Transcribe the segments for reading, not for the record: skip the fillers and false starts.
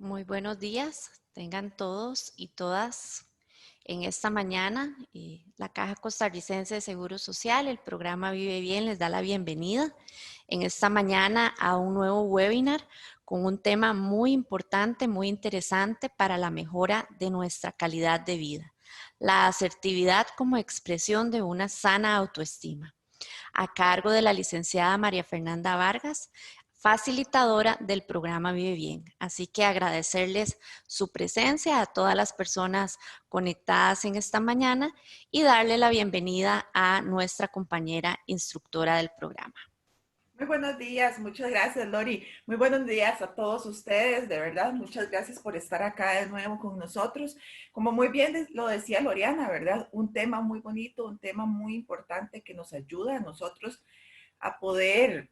Muy buenos días, tengan todos y todas en esta mañana. La Caja Costarricense de Seguro Social, el programa Vive Bien, les da la bienvenida en esta mañana a un nuevo webinar con un tema muy importante, muy interesante para la mejora de nuestra calidad de vida. La asertividad como expresión de una sana autoestima, a cargo de la licenciada María Fernanda Vargas, facilitadora del programa Vive Bien. Así que agradecerles su presencia a todas las personas conectadas en esta mañana y darle la bienvenida a nuestra compañera instructora del programa. Muy buenos días, muchas gracias, Lori. Muy buenos días a todos ustedes, de verdad, muchas gracias por estar acá de nuevo con nosotros. Como muy bien lo decía Loriana, ¿verdad? Un tema muy bonito, un tema muy importante que nos ayuda a nosotros a poder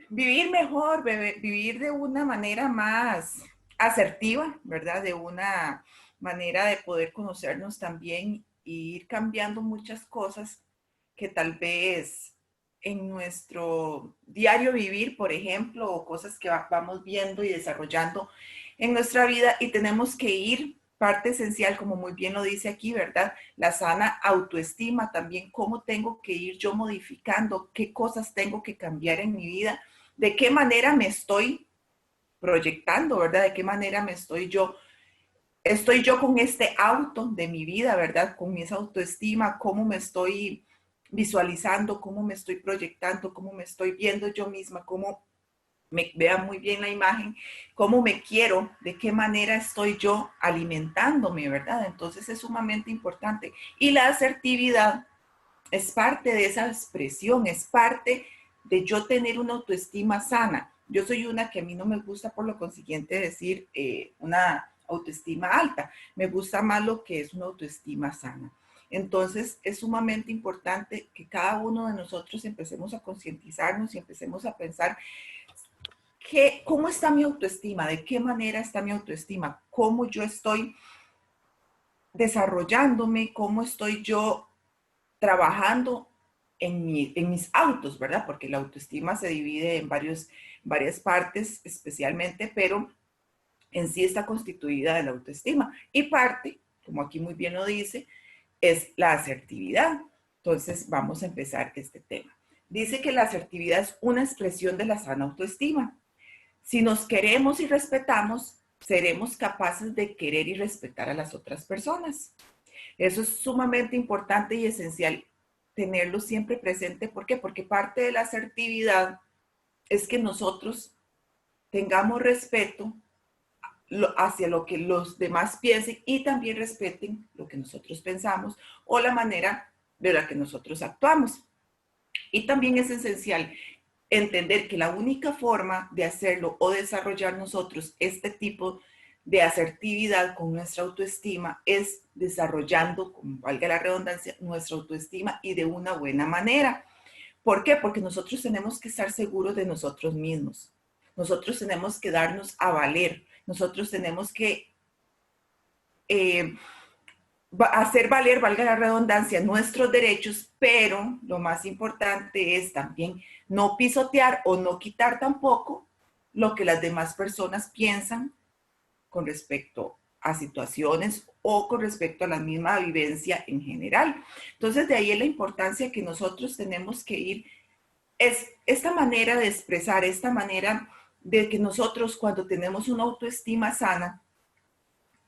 vivir mejor, vivir de una manera más asertiva, ¿verdad? De una manera de poder conocernos también e ir cambiando muchas cosas que tal vez en nuestro diario vivir, por ejemplo, o cosas que vamos viendo y desarrollando en nuestra vida y tenemos que ir, parte esencial, como muy bien lo dice aquí, ¿verdad? La sana autoestima, también cómo tengo que ir yo modificando, qué cosas tengo que cambiar en mi vida, de qué manera me estoy proyectando, ¿verdad? De qué manera estoy yo con este auto de mi vida, ¿verdad? Con mi autoestima, cómo me estoy visualizando, cómo me estoy proyectando, cómo me estoy viendo yo misma, cómo me vea muy bien la imagen, cómo me quiero, de qué manera estoy yo alimentándome, ¿verdad? Entonces es sumamente importante. Y la asertividad es parte de esa expresión, es parte de yo tener una autoestima sana. Yo soy una que a mí no me gusta por lo consiguiente decir una autoestima alta, me gusta más lo que es una autoestima sana. Entonces es sumamente importante que cada uno de nosotros empecemos a concientizarnos y empecemos a pensar cómo está mi autoestima, de qué manera está mi autoestima, cómo yo estoy desarrollándome, cómo estoy yo trabajando en mis autos, ¿verdad? Porque la autoestima se divide en varias partes especialmente, pero en sí está constituida de la autoestima. Y parte, como aquí muy bien lo dice, es la asertividad. Entonces vamos a empezar este tema. Dice que la asertividad es una expresión de la sana autoestima. Si nos queremos y respetamos, seremos capaces de querer y respetar a las otras personas. Eso es sumamente importante y esencial tenerlo siempre presente. ¿Por qué? Porque parte de la asertividad es que nosotros tengamos respeto hacia lo que los demás piensen y también respeten lo que nosotros pensamos o la manera de la que nosotros actuamos. Y también es esencial entender que la única forma de hacerlo o desarrollar nosotros este tipo de asertividad con nuestra autoestima es desarrollando, como valga la redundancia, nuestra autoestima y de una buena manera. ¿Por qué? Porque nosotros tenemos que estar seguros de nosotros mismos. Nosotros tenemos que darnos a valer. Nosotros tenemos que eh, hacer valer, valga la redundancia, nuestros derechos, pero lo más importante es también no pisotear o no quitar tampoco lo que las demás personas piensan con respecto a situaciones o con respecto a la misma vivencia en general. Entonces, de ahí es la importancia que nosotros tenemos que ir, es esta manera de expresar, esta manera de que nosotros cuando tenemos una autoestima sana,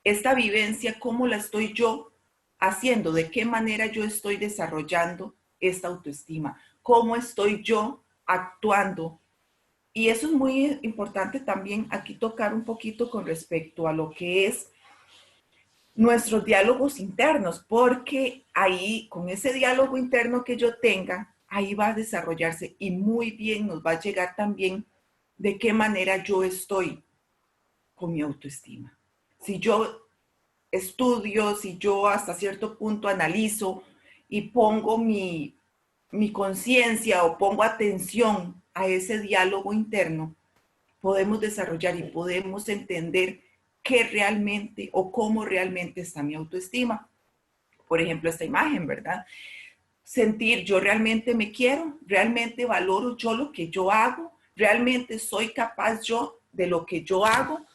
esta vivencia, cómo la estoy yo haciendo, de qué manera yo estoy desarrollando esta autoestima, cómo estoy yo actuando. Y eso es muy importante también aquí tocar un poquito con respecto a lo que es nuestros diálogos internos, porque ahí, con ese diálogo interno que yo tenga, ahí va a desarrollarse y muy bien nos va a llegar también de qué manera yo estoy con mi autoestima. Si yo estudio, si yo hasta cierto punto analizo y pongo mi conciencia o pongo atención a ese diálogo interno, podemos desarrollar y podemos entender qué realmente o cómo realmente está mi autoestima. Por ejemplo, esta imagen, ¿verdad? Sentir, yo realmente me quiero, realmente valoro yo lo que yo hago, realmente soy capaz yo de lo que yo hago,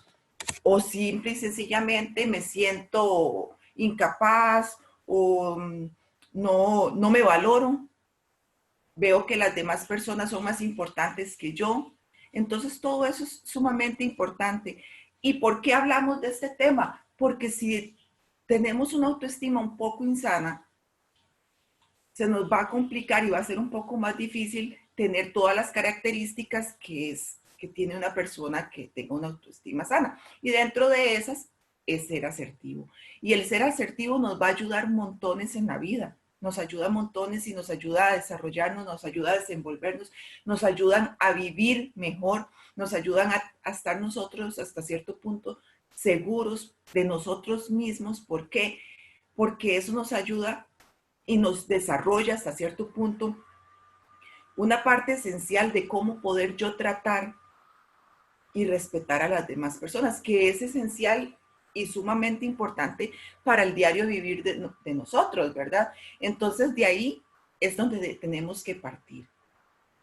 o simple y sencillamente me siento incapaz o no me valoro, veo que las demás personas son más importantes que yo. Entonces todo eso es sumamente importante. ¿Y por qué hablamos de este tema? Porque si tenemos una autoestima un poco insana, se nos va a complicar y va a ser un poco más difícil tener todas las características que tiene una persona que tenga una autoestima sana. Y dentro de esas es ser asertivo. Y el ser asertivo nos va a ayudar montones en la vida. Nos ayuda montones y nos ayuda a desarrollarnos, nos ayuda a desenvolvernos, nos ayudan a vivir mejor, nos ayudan a estar nosotros hasta cierto punto seguros de nosotros mismos. ¿Por qué? Porque eso nos ayuda y nos desarrolla hasta cierto punto una parte esencial de cómo poder yo tratar y respetar a las demás personas, que es esencial y sumamente importante para el diario vivir de nosotros, ¿verdad? Entonces de ahí es donde tenemos que partir.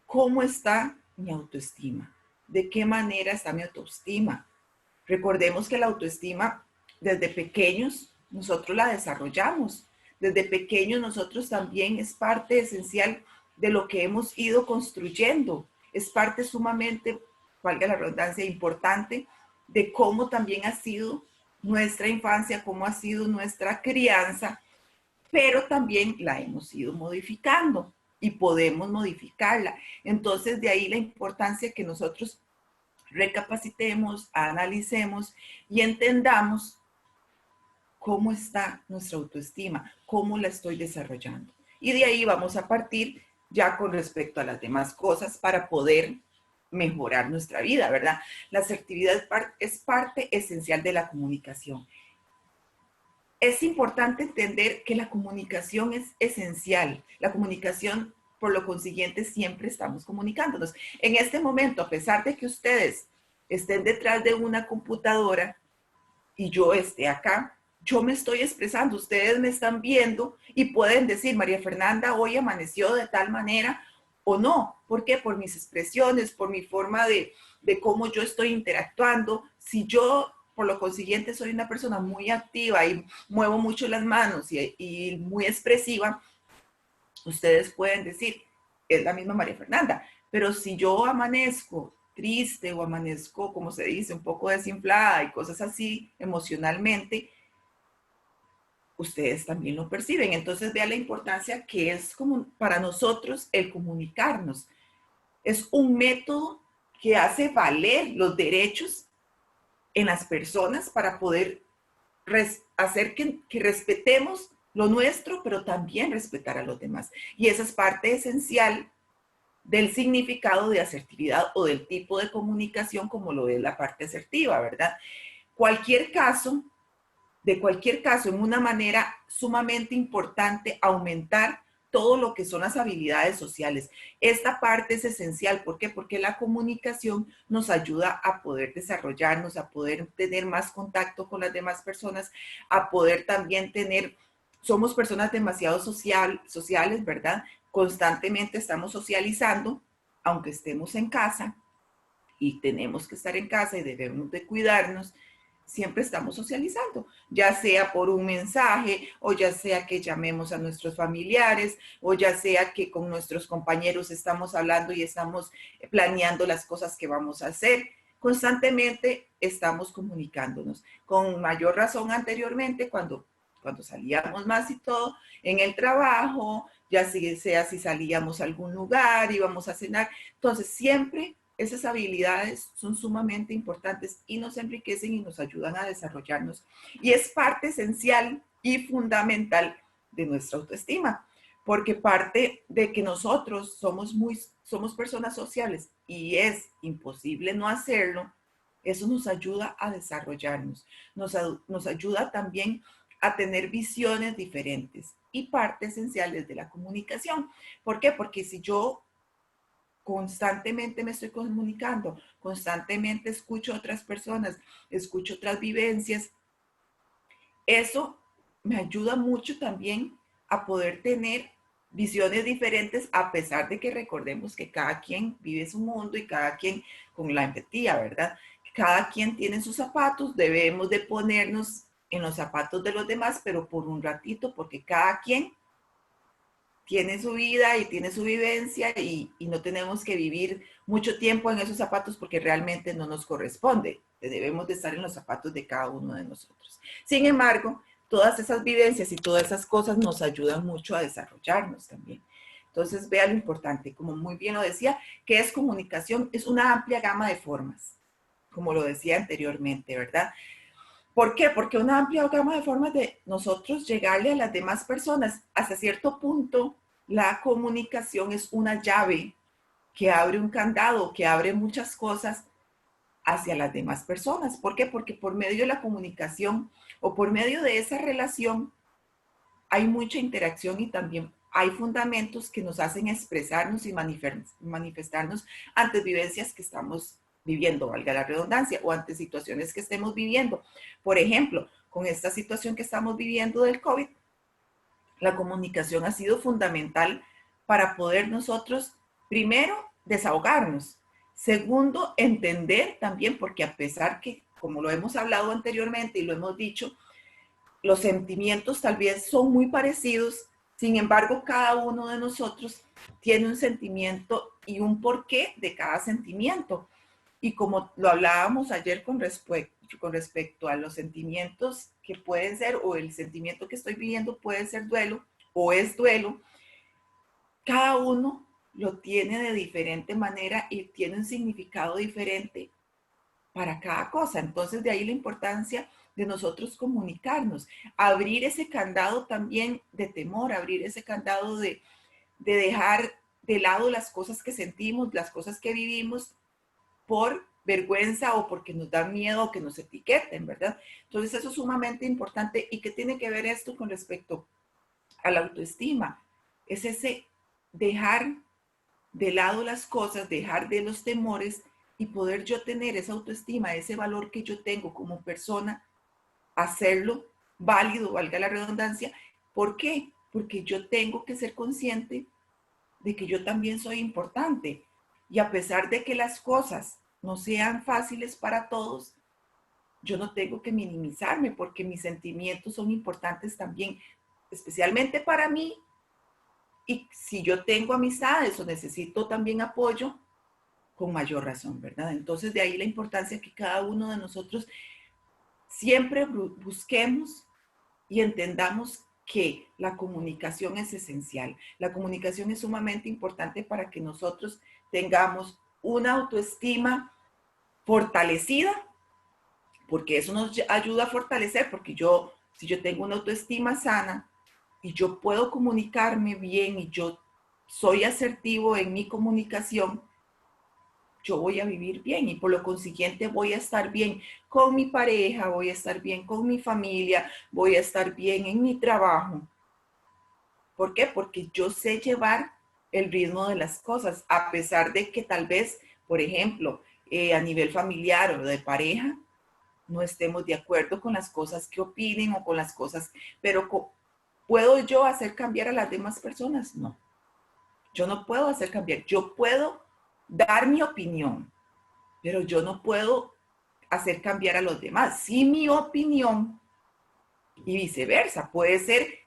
¿Cómo está mi autoestima? ¿De qué manera está mi autoestima? Recordemos que la autoestima desde pequeños nosotros la desarrollamos. Desde pequeños nosotros también es parte esencial de lo que hemos ido construyendo. Es parte sumamente, valga la redundancia, importante de cómo también ha sido nuestra infancia, cómo ha sido nuestra crianza, pero también la hemos ido modificando y podemos modificarla. Entonces, de ahí la importancia que nosotros recapacitemos, analicemos y entendamos cómo está nuestra autoestima, cómo la estoy desarrollando. Y de ahí vamos a partir ya con respecto a las demás cosas para poder mejorar nuestra vida, ¿verdad? La asertividad es parte esencial de la comunicación. Es importante entender que la comunicación es esencial. La comunicación, por lo consiguiente, siempre estamos comunicándonos. En este momento, a pesar de que ustedes estén detrás de una computadora y yo esté acá, yo me estoy expresando, ustedes me están viendo y pueden decir, María Fernanda hoy amaneció de tal manera o no. ¿Por qué? Por mis expresiones, por mi forma de cómo yo estoy interactuando. Si yo, por lo consiguiente, soy una persona muy activa y muevo mucho las manos y muy expresiva, ustedes pueden decir, es la misma María Fernanda. Pero si yo amanezco triste o amanezco, como se dice, un poco desinflada y cosas así emocionalmente, ustedes también lo perciben. Entonces vean la importancia que es como para nosotros el comunicarnos. Es un método que hace valer los derechos en las personas para poder hacer que respetemos lo nuestro, pero también respetar a los demás. Y esa es parte esencial del significado de asertividad o del tipo de comunicación como lo es la parte asertiva, ¿verdad? Cualquier caso, de cualquier caso, en una manera sumamente importante, aumentar todo lo que son las habilidades sociales. Esta parte es esencial. ¿Por qué? Porque la comunicación nos ayuda a poder desarrollarnos, a poder tener más contacto con las demás personas, a poder también tener, somos personas demasiado sociales, ¿verdad? Constantemente estamos socializando, aunque estemos en casa y tenemos que estar en casa y debemos de cuidarnos, siempre estamos socializando, ya sea por un mensaje o ya sea que llamemos a nuestros familiares o ya sea que con nuestros compañeros estamos hablando y estamos planeando las cosas que vamos a hacer. Constantemente estamos comunicándonos. Con mayor razón anteriormente, cuando salíamos más y todo, en el trabajo, ya sea si salíamos a algún lugar, íbamos a cenar. Entonces, siempre esas habilidades son sumamente importantes y nos enriquecen y nos ayudan a desarrollarnos. Y es parte esencial y fundamental de nuestra autoestima, porque parte de que nosotros somos personas sociales y es imposible no hacerlo, eso nos ayuda a desarrollarnos, nos ayuda también a tener visiones diferentes y parte esencial es de la comunicación. ¿Por qué? Porque si yo constantemente me estoy comunicando, constantemente escucho a otras personas, escucho otras vivencias, eso me ayuda mucho también a poder tener visiones diferentes, a pesar de que recordemos que cada quien vive su mundo y cada quien con la empatía, ¿verdad? Cada quien tiene sus zapatos, debemos de ponernos en los zapatos de los demás, pero por un ratito, porque cada quien tiene su vida y tiene su vivencia y no tenemos que vivir mucho tiempo en esos zapatos porque realmente no nos corresponde. Debemos de estar en los zapatos de cada uno de nosotros. Sin embargo, todas esas vivencias y todas esas cosas nos ayudan mucho a desarrollarnos también. Entonces, vea lo importante, como muy bien lo decía, que es comunicación, es una amplia gama de formas, como lo decía anteriormente, ¿verdad? ¿Por qué? Porque una amplia gama de formas de nosotros llegarle a las demás personas. Hasta cierto punto, la comunicación es una llave que abre un candado, que abre muchas cosas hacia las demás personas. ¿Por qué? Porque por medio de la comunicación o por medio de esa relación hay mucha interacción y también hay fundamentos que nos hacen expresarnos y manifestarnos ante vivencias que estamos viviendo, valga la redundancia, o ante situaciones que estemos viviendo. Por ejemplo, con esta situación que estamos viviendo del COVID, la comunicación ha sido fundamental para poder nosotros, primero, desahogarnos. Segundo, entender también, porque a pesar que, como lo hemos hablado anteriormente y lo hemos dicho, los sentimientos tal vez son muy parecidos, sin embargo, cada uno de nosotros tiene un sentimiento y un porqué de cada sentimiento. Y como lo hablábamos ayer con respecto a los sentimientos que pueden ser, o el sentimiento que estoy viviendo puede ser duelo o es duelo, cada uno lo tiene de diferente manera y tiene un significado diferente para cada cosa. Entonces, de ahí la importancia de nosotros comunicarnos, abrir ese candado también de temor, abrir ese candado de dejar de lado las cosas que sentimos, las cosas que vivimos por vergüenza o porque nos da miedo que nos etiqueten, ¿verdad? Entonces, eso es sumamente importante. ¿Y qué tiene que ver esto con respecto a la autoestima? Es ese dejar de lado las cosas, dejar de los temores y poder yo tener esa autoestima, ese valor que yo tengo como persona, hacerlo válido, valga la redundancia. ¿Por qué? Porque yo tengo que ser consciente de que yo también soy importante. Y a pesar de que las cosas no sean fáciles para todos, yo no tengo que minimizarme porque mis sentimientos son importantes también, especialmente para mí. Y si yo tengo amistades o necesito también apoyo, con mayor razón, ¿verdad? Entonces, de ahí la importancia que cada uno de nosotros siempre busquemos y entendamos que la comunicación es esencial. La comunicación es sumamente importante para que nosotros tengamos una autoestima fortalecida, porque eso nos ayuda a fortalecer, porque si yo tengo una autoestima sana y yo puedo comunicarme bien y yo soy asertivo en mi comunicación, yo voy a vivir bien y por lo consiguiente voy a estar bien con mi pareja, voy a estar bien con mi familia, voy a estar bien en mi trabajo. ¿Por qué? Porque yo sé llevar el ritmo de las cosas, a pesar de que tal vez, por ejemplo, a nivel familiar o de pareja, no estemos de acuerdo con las cosas que opinen o con las cosas, pero ¿puedo yo hacer cambiar a las demás personas? No, yo no puedo hacer cambiar, yo puedo dar mi opinión, pero yo no puedo hacer cambiar a los demás. Sí, mi opinión y viceversa. Puede ser,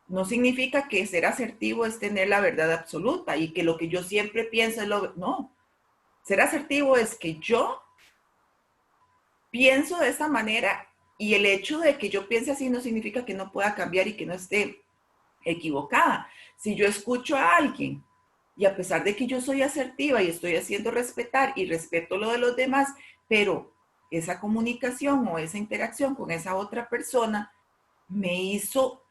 no significa que ser asertivo es tener la verdad absoluta y que lo que yo siempre pienso es lo... No, ser asertivo es que yo pienso de esa manera y el hecho de que yo piense así no significa que no pueda cambiar y que no esté equivocada. Si yo escucho a alguien y a pesar de que yo soy asertiva y estoy haciendo respetar y respeto lo de los demás, pero esa comunicación o esa interacción con esa otra persona me hizo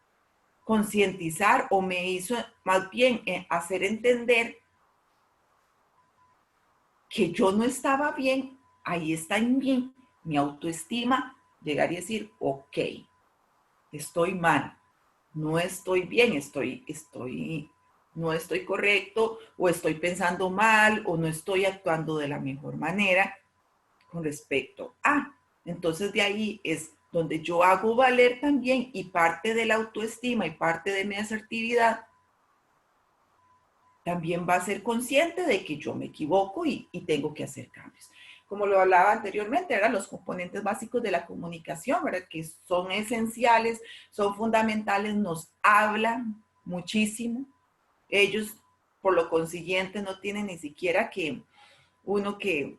concientizar o me hizo más bien hacer entender que yo no estaba bien, ahí está en mí mi autoestima, llegar y decir, ok, estoy mal, no estoy bien, no estoy correcto o estoy pensando mal o no estoy actuando de la mejor manera con respecto a. Entonces de ahí es donde yo hago valer también y parte de la autoestima y parte de mi asertividad también va a ser consciente de que yo me equivoco y tengo que hacer cambios. como lo hablaba anteriormente, eran los componentes básicos de la comunicación, ¿verdad? Que son esenciales, son fundamentales, nos hablan muchísimo. Ellos, por lo consiguiente, no tienen ni siquiera que uno que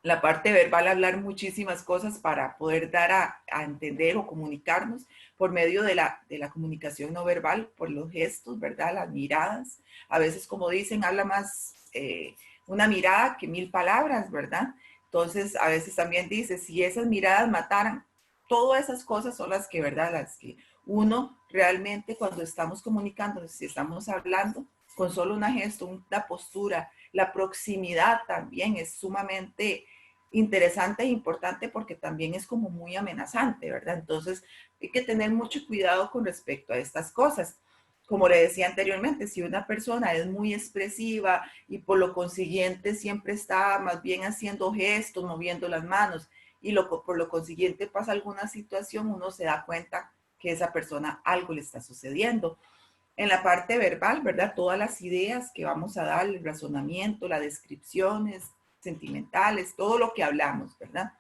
la parte verbal hablar muchísimas cosas para poder dar a entender o comunicarnos por medio de la comunicación no verbal, por los gestos, ¿verdad? Las miradas. A veces, como dicen, habla más una mirada que 1000 palabras, ¿verdad? Entonces, a veces también dice, si esas miradas mataran, todas esas cosas son las que, ¿verdad? Las que uno realmente cuando estamos comunicando, si estamos hablando, con solo una gesto, una postura, la proximidad también es sumamente interesante e importante porque también es como muy amenazante, ¿verdad? Entonces hay que tener mucho cuidado con respecto a estas cosas. Como le decía anteriormente, si una persona es muy expresiva y por lo consiguiente siempre está más bien haciendo gestos, moviendo las manos y por lo consiguiente pasa alguna situación, uno se da cuenta que esa persona algo le está sucediendo. En la parte verbal, ¿verdad? Todas las ideas que vamos a dar, el razonamiento, las descripciones sentimentales, todo lo que hablamos, ¿verdad?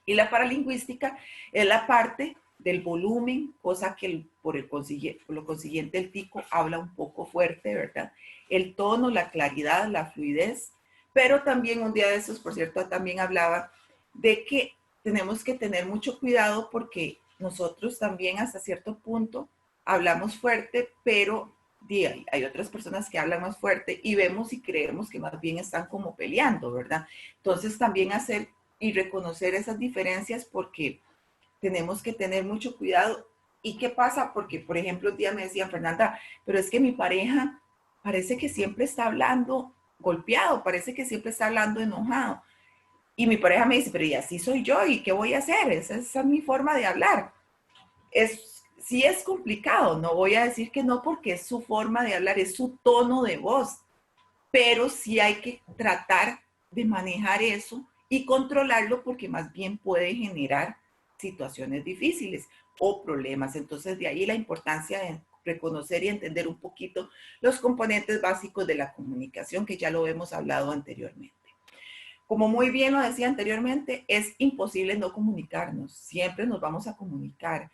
Y la paralingüística es la parte del volumen, cosa que por lo consiguiente el tico habla un poco fuerte, ¿verdad? El tono, la claridad, la fluidez, pero también un día de esos, por cierto, también hablaba de que tenemos que tener mucho cuidado porque nosotros también hasta cierto punto hablamos fuerte, pero hay otras personas que hablan más fuerte y vemos y creemos que más bien están como peleando, ¿verdad? Entonces también hacer y reconocer esas diferencias porque tenemos que tener mucho cuidado. ¿Y qué pasa? Porque, por ejemplo, un día me decía Fernanda, pero es que mi pareja parece que siempre está hablando golpeado, parece que siempre está hablando enojado. Y mi pareja me dice, pero y así soy yo, ¿y qué voy a hacer? Esa es mi forma de hablar. Sí es complicado, no voy a decir que no porque es su forma de hablar, es su tono de voz, pero sí hay que tratar de manejar eso y controlarlo porque más bien puede generar situaciones difíciles o problemas. Entonces, de ahí la importancia de reconocer y entender un poquito los componentes básicos de la comunicación, que ya lo hemos hablado anteriormente. Como muy bien lo decía anteriormente, es imposible no comunicarnos. Siempre nos vamos a comunicar.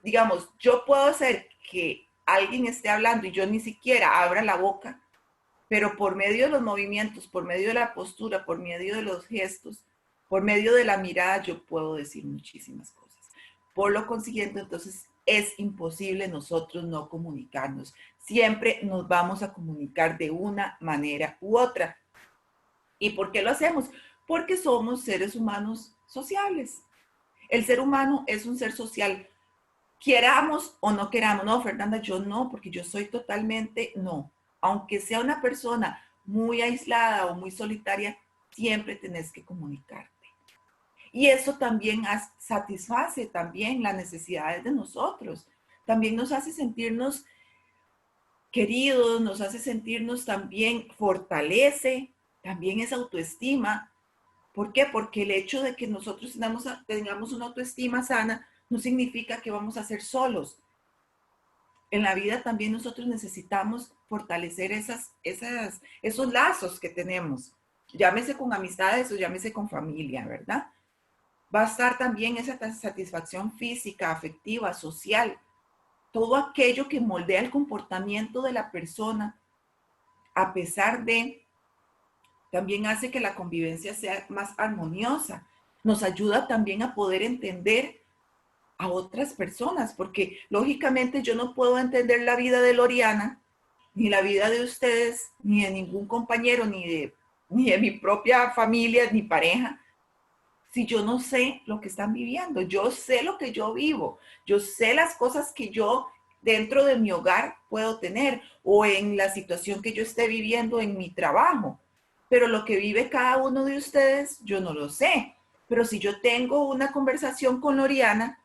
Digamos, yo puedo hacer que alguien esté hablando y yo ni siquiera abra la boca, pero por medio de los movimientos, por medio de la postura, por medio de los gestos, por medio de la mirada, yo puedo decir muchísimas cosas. Por lo consiguiente, entonces, es imposible nosotros no comunicarnos. Siempre nos vamos a comunicar de una manera u otra. ¿Y por qué lo hacemos? Porque somos seres humanos sociables. El ser humano es un ser social, queramos o no queramos. No, Fernanda, yo no, porque yo soy totalmente no. Aunque sea una persona muy aislada o muy solitaria, siempre tenés que comunicarte. Y eso también satisface también las necesidades de nosotros. También nos hace sentirnos queridos, nos hace sentirnos también, fortalece también esa autoestima. ¿Por qué? Porque el hecho de que nosotros tengamos una autoestima sana no significa que vamos a ser solos. En la vida también nosotros necesitamos fortalecer esos lazos que tenemos. Llámese con amistades o llámese con familia, ¿verdad? Va a estar también esa satisfacción física, afectiva, social, todo aquello que moldea el comportamiento de la persona, a pesar de, también hace que la convivencia sea más armoniosa. Nos ayuda también a poder entender a otras personas, porque lógicamente yo no puedo entender la vida de Loriana, ni la vida de ustedes, ni de ningún compañero, ni de mi propia familia, ni pareja, si yo no sé lo que están viviendo. Yo sé lo que yo vivo, yo sé las cosas que yo dentro de mi hogar puedo tener o en la situación que yo esté viviendo en mi trabajo, pero lo que vive cada uno de ustedes, yo no lo sé. Pero si yo tengo una conversación con Loriana,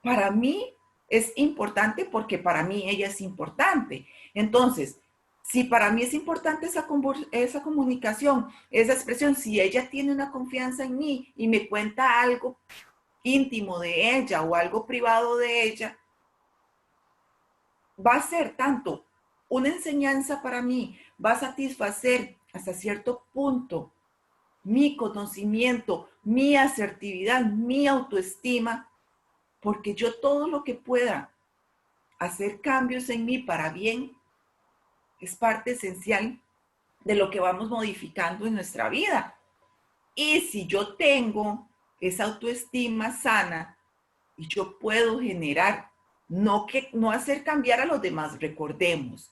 para mí es importante porque para mí ella es importante. Entonces, si para mí es importante esa comunicación, esa expresión, si ella tiene una confianza en mí y me cuenta algo íntimo de ella o algo privado de ella, va a ser tanto una enseñanza para mí, va a satisfacer hasta cierto punto mi conocimiento, mi asertividad, mi autoestima, porque yo todo lo que pueda hacer cambios en mí para bien es parte esencial de lo que vamos modificando en nuestra vida. Y si yo tengo esa autoestima sana y yo puedo generar, no hacer cambiar a los demás, recordemos,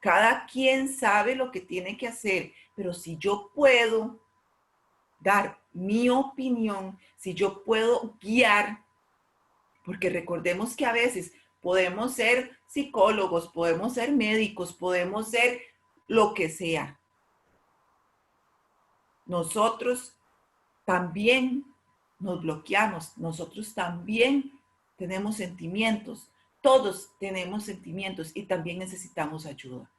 cada quien sabe lo que tiene que hacer, pero si yo puedo dar mi opinión, si yo puedo guiar, porque recordemos que a veces podemos ser psicólogos, podemos ser médicos, podemos ser lo que sea. Nosotros también nos bloqueamos, nosotros también tenemos sentimientos, todos tenemos sentimientos y también necesitamos ayuda.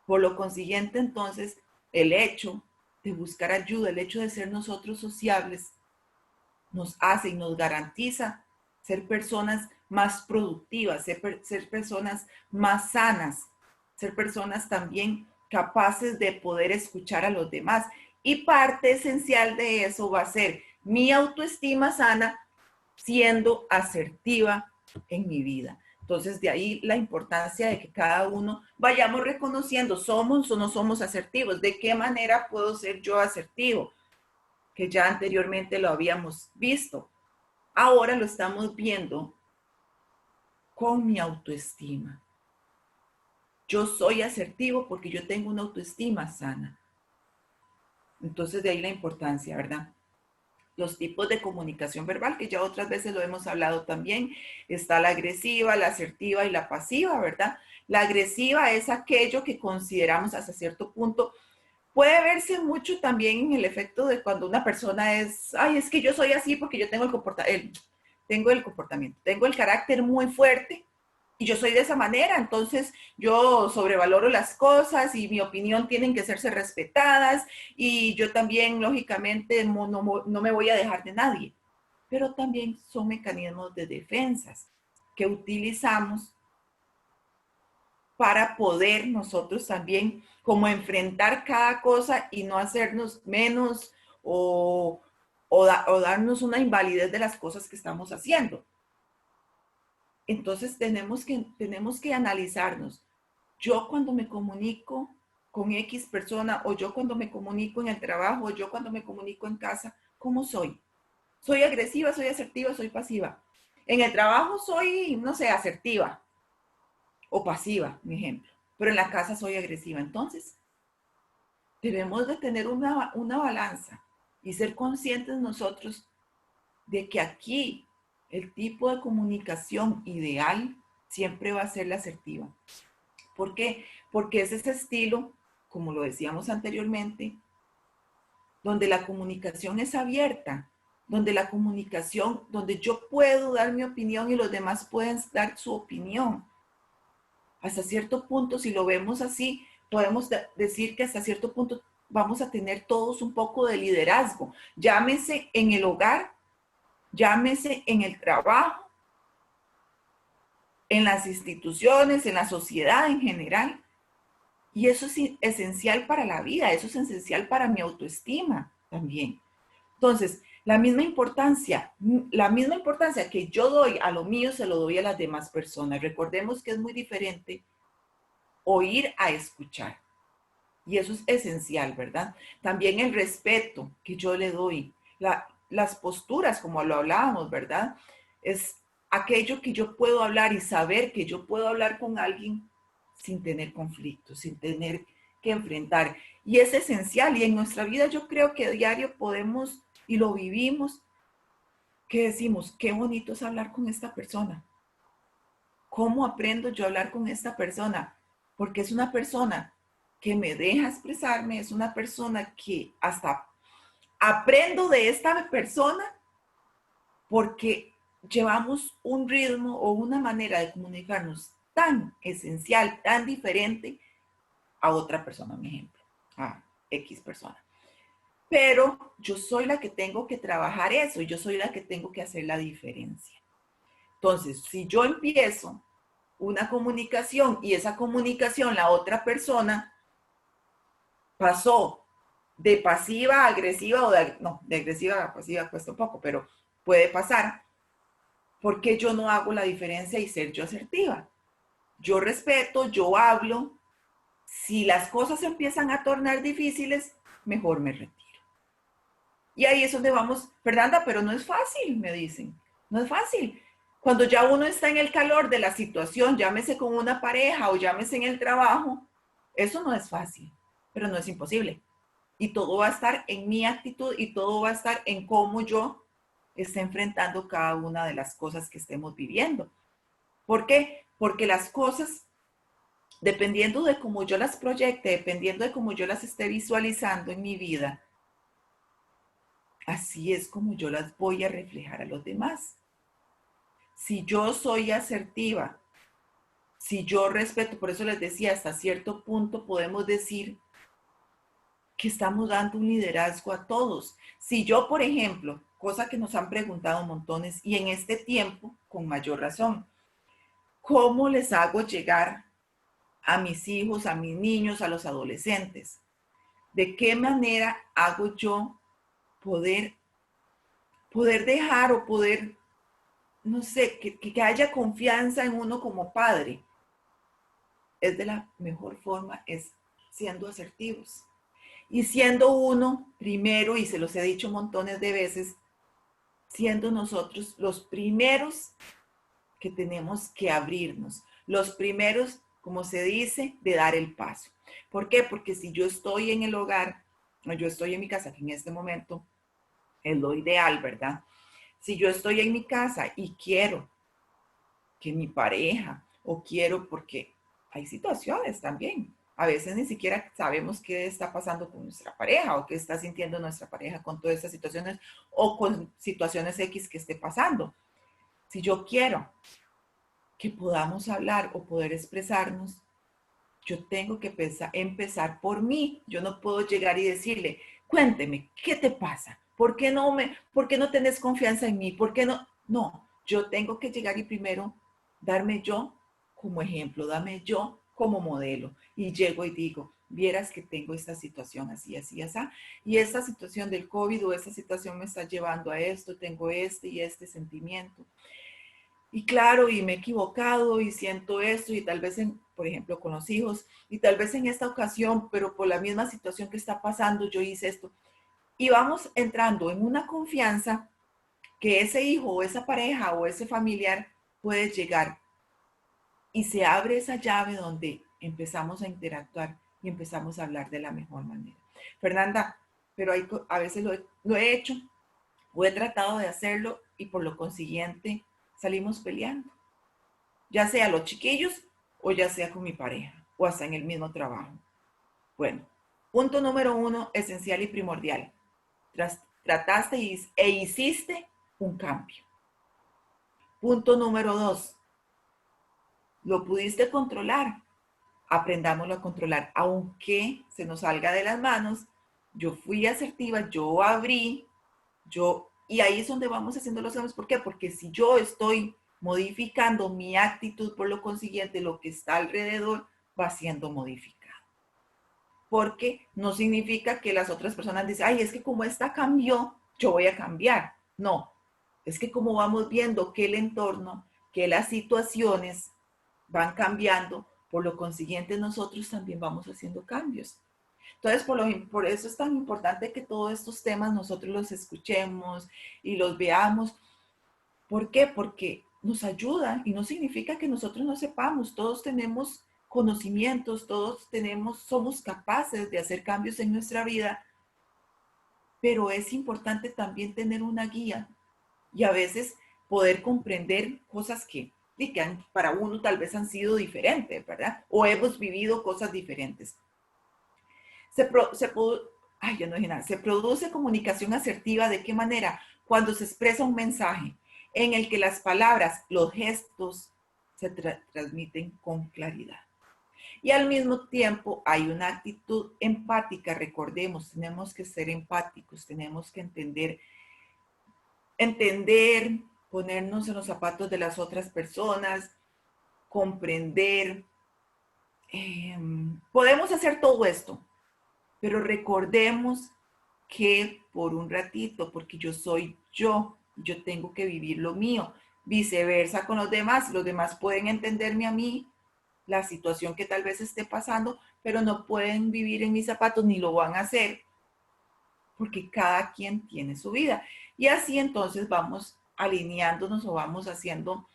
Por lo consiguiente, entonces, el hecho de buscar ayuda, el hecho de ser nosotros sociables, nos hace y nos garantiza ser personas más productivas, ser personas más sanas, ser personas también capaces de poder escuchar a los demás. Y parte esencial de eso va a ser mi autoestima sana siendo asertiva en mi vida. Entonces, de ahí la importancia de que cada uno vayamos reconociendo, somos o no somos asertivos, de qué manera puedo ser yo asertivo, que ya anteriormente lo habíamos visto. Ahora lo estamos viendo con mi autoestima. Yo soy asertivo porque yo tengo una autoestima sana. Entonces, de ahí la importancia, ¿verdad? Los tipos de comunicación verbal, que ya otras veces lo hemos hablado también. Está la agresiva, la asertiva y la pasiva, ¿verdad? La agresiva es aquello que consideramos hasta cierto punto. Puede verse mucho también en el efecto de cuando una persona es, ay, es que yo soy así porque yo tengo el comportamiento, tengo el carácter muy fuerte y yo soy de esa manera, entonces yo sobrevaloro las cosas y mi opinión tienen que serse respetadas y yo también, lógicamente, no me voy a dejar de nadie. Pero también son mecanismos de defensas que utilizamos para poder nosotros también como enfrentar cada cosa y no hacernos menos o darnos una invalidez de las cosas que estamos haciendo. Entonces tenemos que analizarnos. Yo cuando me comunico con X persona o yo cuando me comunico en el trabajo o yo cuando me comunico en casa, ¿cómo soy? ¿Soy agresiva, soy asertiva, soy pasiva? En el trabajo soy, no sé, asertiva o pasiva, mi ejemplo, pero en la casa soy agresiva. Entonces, debemos de tener una balanza y ser conscientes nosotros de que aquí el tipo de comunicación ideal siempre va a ser la asertiva. ¿Por qué? Porque es ese estilo, como lo decíamos anteriormente, donde la comunicación es abierta, donde la comunicación, donde yo puedo dar mi opinión y los demás pueden dar su opinión. Hasta cierto punto, si lo vemos así, podemos decir que hasta cierto punto vamos a tener todos un poco de liderazgo. Llámese en el hogar, llámese en el trabajo, en las instituciones, en la sociedad en general. Y eso es esencial para la vida, eso es esencial para mi autoestima también. Entonces, la misma importancia que yo doy a lo mío, se lo doy a las demás personas. Recordemos que es muy diferente oír a escuchar. Y eso es esencial, ¿verdad? También el respeto que yo le doy, las posturas, como lo hablábamos, ¿verdad? Es aquello que yo puedo hablar y saber que yo puedo hablar con alguien sin tener conflicto, sin tener que enfrentar. Y es esencial. Y en nuestra vida yo creo que a diario podemos, y lo vivimos, que decimos, qué bonito es hablar con esta persona. ¿Cómo aprendo yo a hablar con esta persona? Porque es una persona que me deja expresarme, es una persona que hasta aprendo de esta persona porque llevamos un ritmo o una manera de comunicarnos tan esencial, tan diferente a otra persona, un ejemplo, a X persona. Pero yo soy la que tengo que trabajar eso y yo soy la que tengo que hacer la diferencia. Entonces, si yo empiezo una comunicación y esa comunicación la otra persona pasó de pasiva a agresiva o no, de agresiva a pasiva cuesta un poco, pero puede pasar. ¿Por qué yo no hago la diferencia y ser yo asertiva? Yo respeto, yo hablo. Si las cosas empiezan a tornar difíciles, mejor me retiro. Y ahí es donde vamos, Fernanda, pero no es fácil, me dicen. No es fácil. Cuando ya uno está en el calor de la situación, llámese con una pareja o llámese en el trabajo, eso no es fácil, pero no es imposible. Y todo va a estar en mi actitud y todo va a estar en cómo yo esté enfrentando cada una de las cosas que estemos viviendo. ¿Por qué? Porque las cosas, dependiendo de cómo yo las proyecte, dependiendo de cómo yo las esté visualizando en mi vida, así es como yo las voy a reflejar a los demás. Si yo soy asertiva, si yo respeto, por eso les decía, hasta cierto punto podemos decir que estamos dando un liderazgo a todos. Si yo, por ejemplo, cosa que nos han preguntado montones y en este tiempo, con mayor razón, ¿cómo les hago llegar a mis hijos, a mis niños, a los adolescentes? ¿De qué manera hago yo poder dejar o poder, no sé, que haya confianza en uno como padre? Es de la mejor forma, es siendo asertivos. Y siendo uno primero, y se los he dicho montones de veces, siendo nosotros los primeros que tenemos que abrirnos, los primeros, como se dice, de dar el paso. ¿Por qué? Porque si yo estoy en el hogar, o yo estoy en mi casa, que en este momento es lo ideal, ¿verdad? Si yo estoy en mi casa y quiero que mi pareja, o quiero porque hay situaciones también. A veces ni siquiera sabemos qué está pasando con nuestra pareja o qué está sintiendo nuestra pareja con todas estas situaciones o con situaciones X que esté pasando. Si yo quiero que podamos hablar o poder expresarnos, yo tengo que empezar por mí. Yo no puedo llegar y decirle, cuénteme, ¿qué te pasa? ¿Por qué no tenés confianza en mí? ¿Por qué no? No, yo tengo que llegar y primero darme yo como ejemplo, dame yo como modelo. Y llego y digo, vieras que tengo esta situación así, así, así. Y esta situación del COVID o esta situación me está llevando a esto, tengo este y este sentimiento. Y claro, y me he equivocado y siento esto y tal vez, por ejemplo, con los hijos, y tal vez en esta ocasión, pero por la misma situación que está pasando, yo hice esto. Y vamos entrando en una confianza que ese hijo o esa pareja o ese familiar puede llegar y se abre esa llave donde empezamos a interactuar y empezamos a hablar de la mejor manera. Fernanda, pero a veces lo he hecho o he tratado de hacerlo y por lo consiguiente salimos peleando, ya sea los chiquillos o ya sea con mi pareja o hasta en el mismo trabajo. Bueno, punto número 1, esencial y primordial. Trataste e hiciste un cambio. Punto número 2, lo pudiste controlar. Aprendámoslo a controlar. Aunque se nos salga de las manos, yo fui asertiva, yo abrí, y ahí es donde vamos haciendo los cambios. ¿Por qué? Porque si yo estoy modificando mi actitud, por lo consiguiente, lo que está alrededor va siendo modificado. Porque no significa que las otras personas dicen, ay, es que como esta cambió, yo voy a cambiar. No, es que como vamos viendo que el entorno, que las situaciones van cambiando, por lo consiguiente nosotros también vamos haciendo cambios. Entonces, por eso es tan importante que todos estos temas nosotros los escuchemos y los veamos. ¿Por qué? Porque nos ayuda y no significa que nosotros no sepamos. Todos tenemos conocimientos, somos capaces de hacer cambios en nuestra vida, pero es importante también tener una guía y a veces poder comprender cosas que para uno tal vez han sido diferentes, ¿verdad? O hemos vivido cosas diferentes. Se produce comunicación asertiva. ¿De qué manera? Cuando se expresa un mensaje en el que las palabras, los gestos se transmiten con claridad. Y al mismo tiempo hay una actitud empática. Recordemos, tenemos que ser empáticos, tenemos que entender, ponernos en los zapatos de las otras personas, comprender. Podemos hacer todo esto, pero recordemos que por un ratito, porque yo soy yo tengo que vivir lo mío. Viceversa con los demás pueden entenderme a mí, la situación que tal vez esté pasando, pero no pueden vivir en mis zapatos ni lo van a hacer porque cada quien tiene su vida. Y así entonces vamos alineándonos o vamos haciendo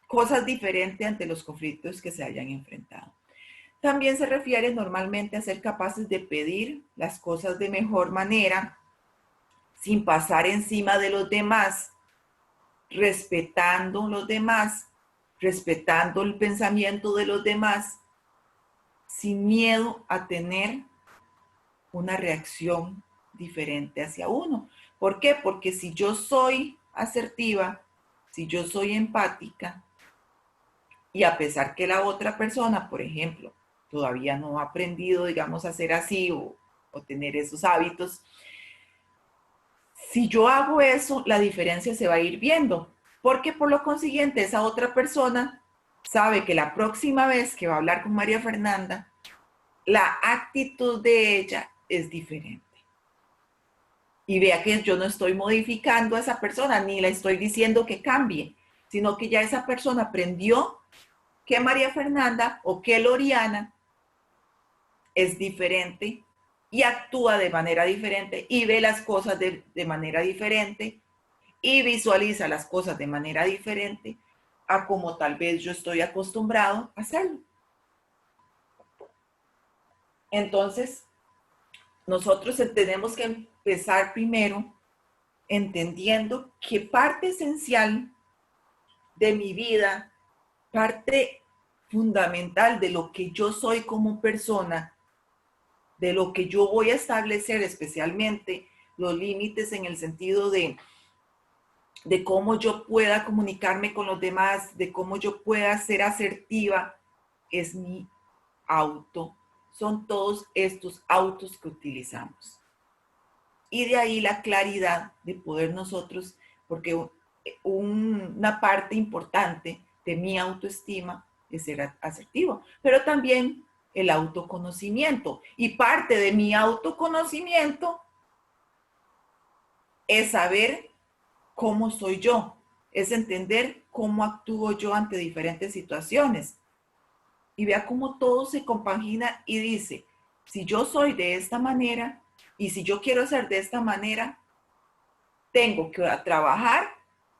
cosas diferentes ante los conflictos que se hayan enfrentado. También se refiere normalmente a ser capaces de pedir las cosas de mejor manera, sin pasar encima de los demás, respetando los demás, respetando el pensamiento de los demás, sin miedo a tener una reacción diferente hacia uno. ¿Por qué? Porque si yo soy asertiva, si yo soy empática, y a pesar que la otra persona, por ejemplo, todavía no ha aprendido, digamos, a ser así o tener esos hábitos, si yo hago eso, la diferencia se va a ir viendo, porque por lo consiguiente esa otra persona sabe que la próxima vez que va a hablar con María Fernanda, la actitud de ella es diferente. Y vea que yo no estoy modificando a esa persona, ni le estoy diciendo que cambie, sino que ya esa persona aprendió que María Fernanda o que Loriana es diferente y actúa de manera diferente y ve las cosas de manera diferente y visualiza las cosas de manera diferente a como tal vez yo estoy acostumbrado a hacerlo. Entonces, nosotros tenemos que empezar primero entendiendo que parte esencial de mi vida, parte fundamental de lo que yo soy como persona, de lo que yo voy a establecer, especialmente los límites en el sentido de cómo yo pueda comunicarme con los demás, de cómo yo pueda ser asertiva, es mi auto. Son todos estos autos que utilizamos. Y de ahí la claridad de poder nosotros, porque una parte importante de mi autoestima es ser asertivo, pero también el autoconocimiento. Y parte de mi autoconocimiento es saber cómo soy yo, es entender cómo actúo yo ante diferentes situaciones. Y vea cómo todo se compagina y dice, si yo soy de esta manera y si yo quiero ser de esta manera, tengo que trabajar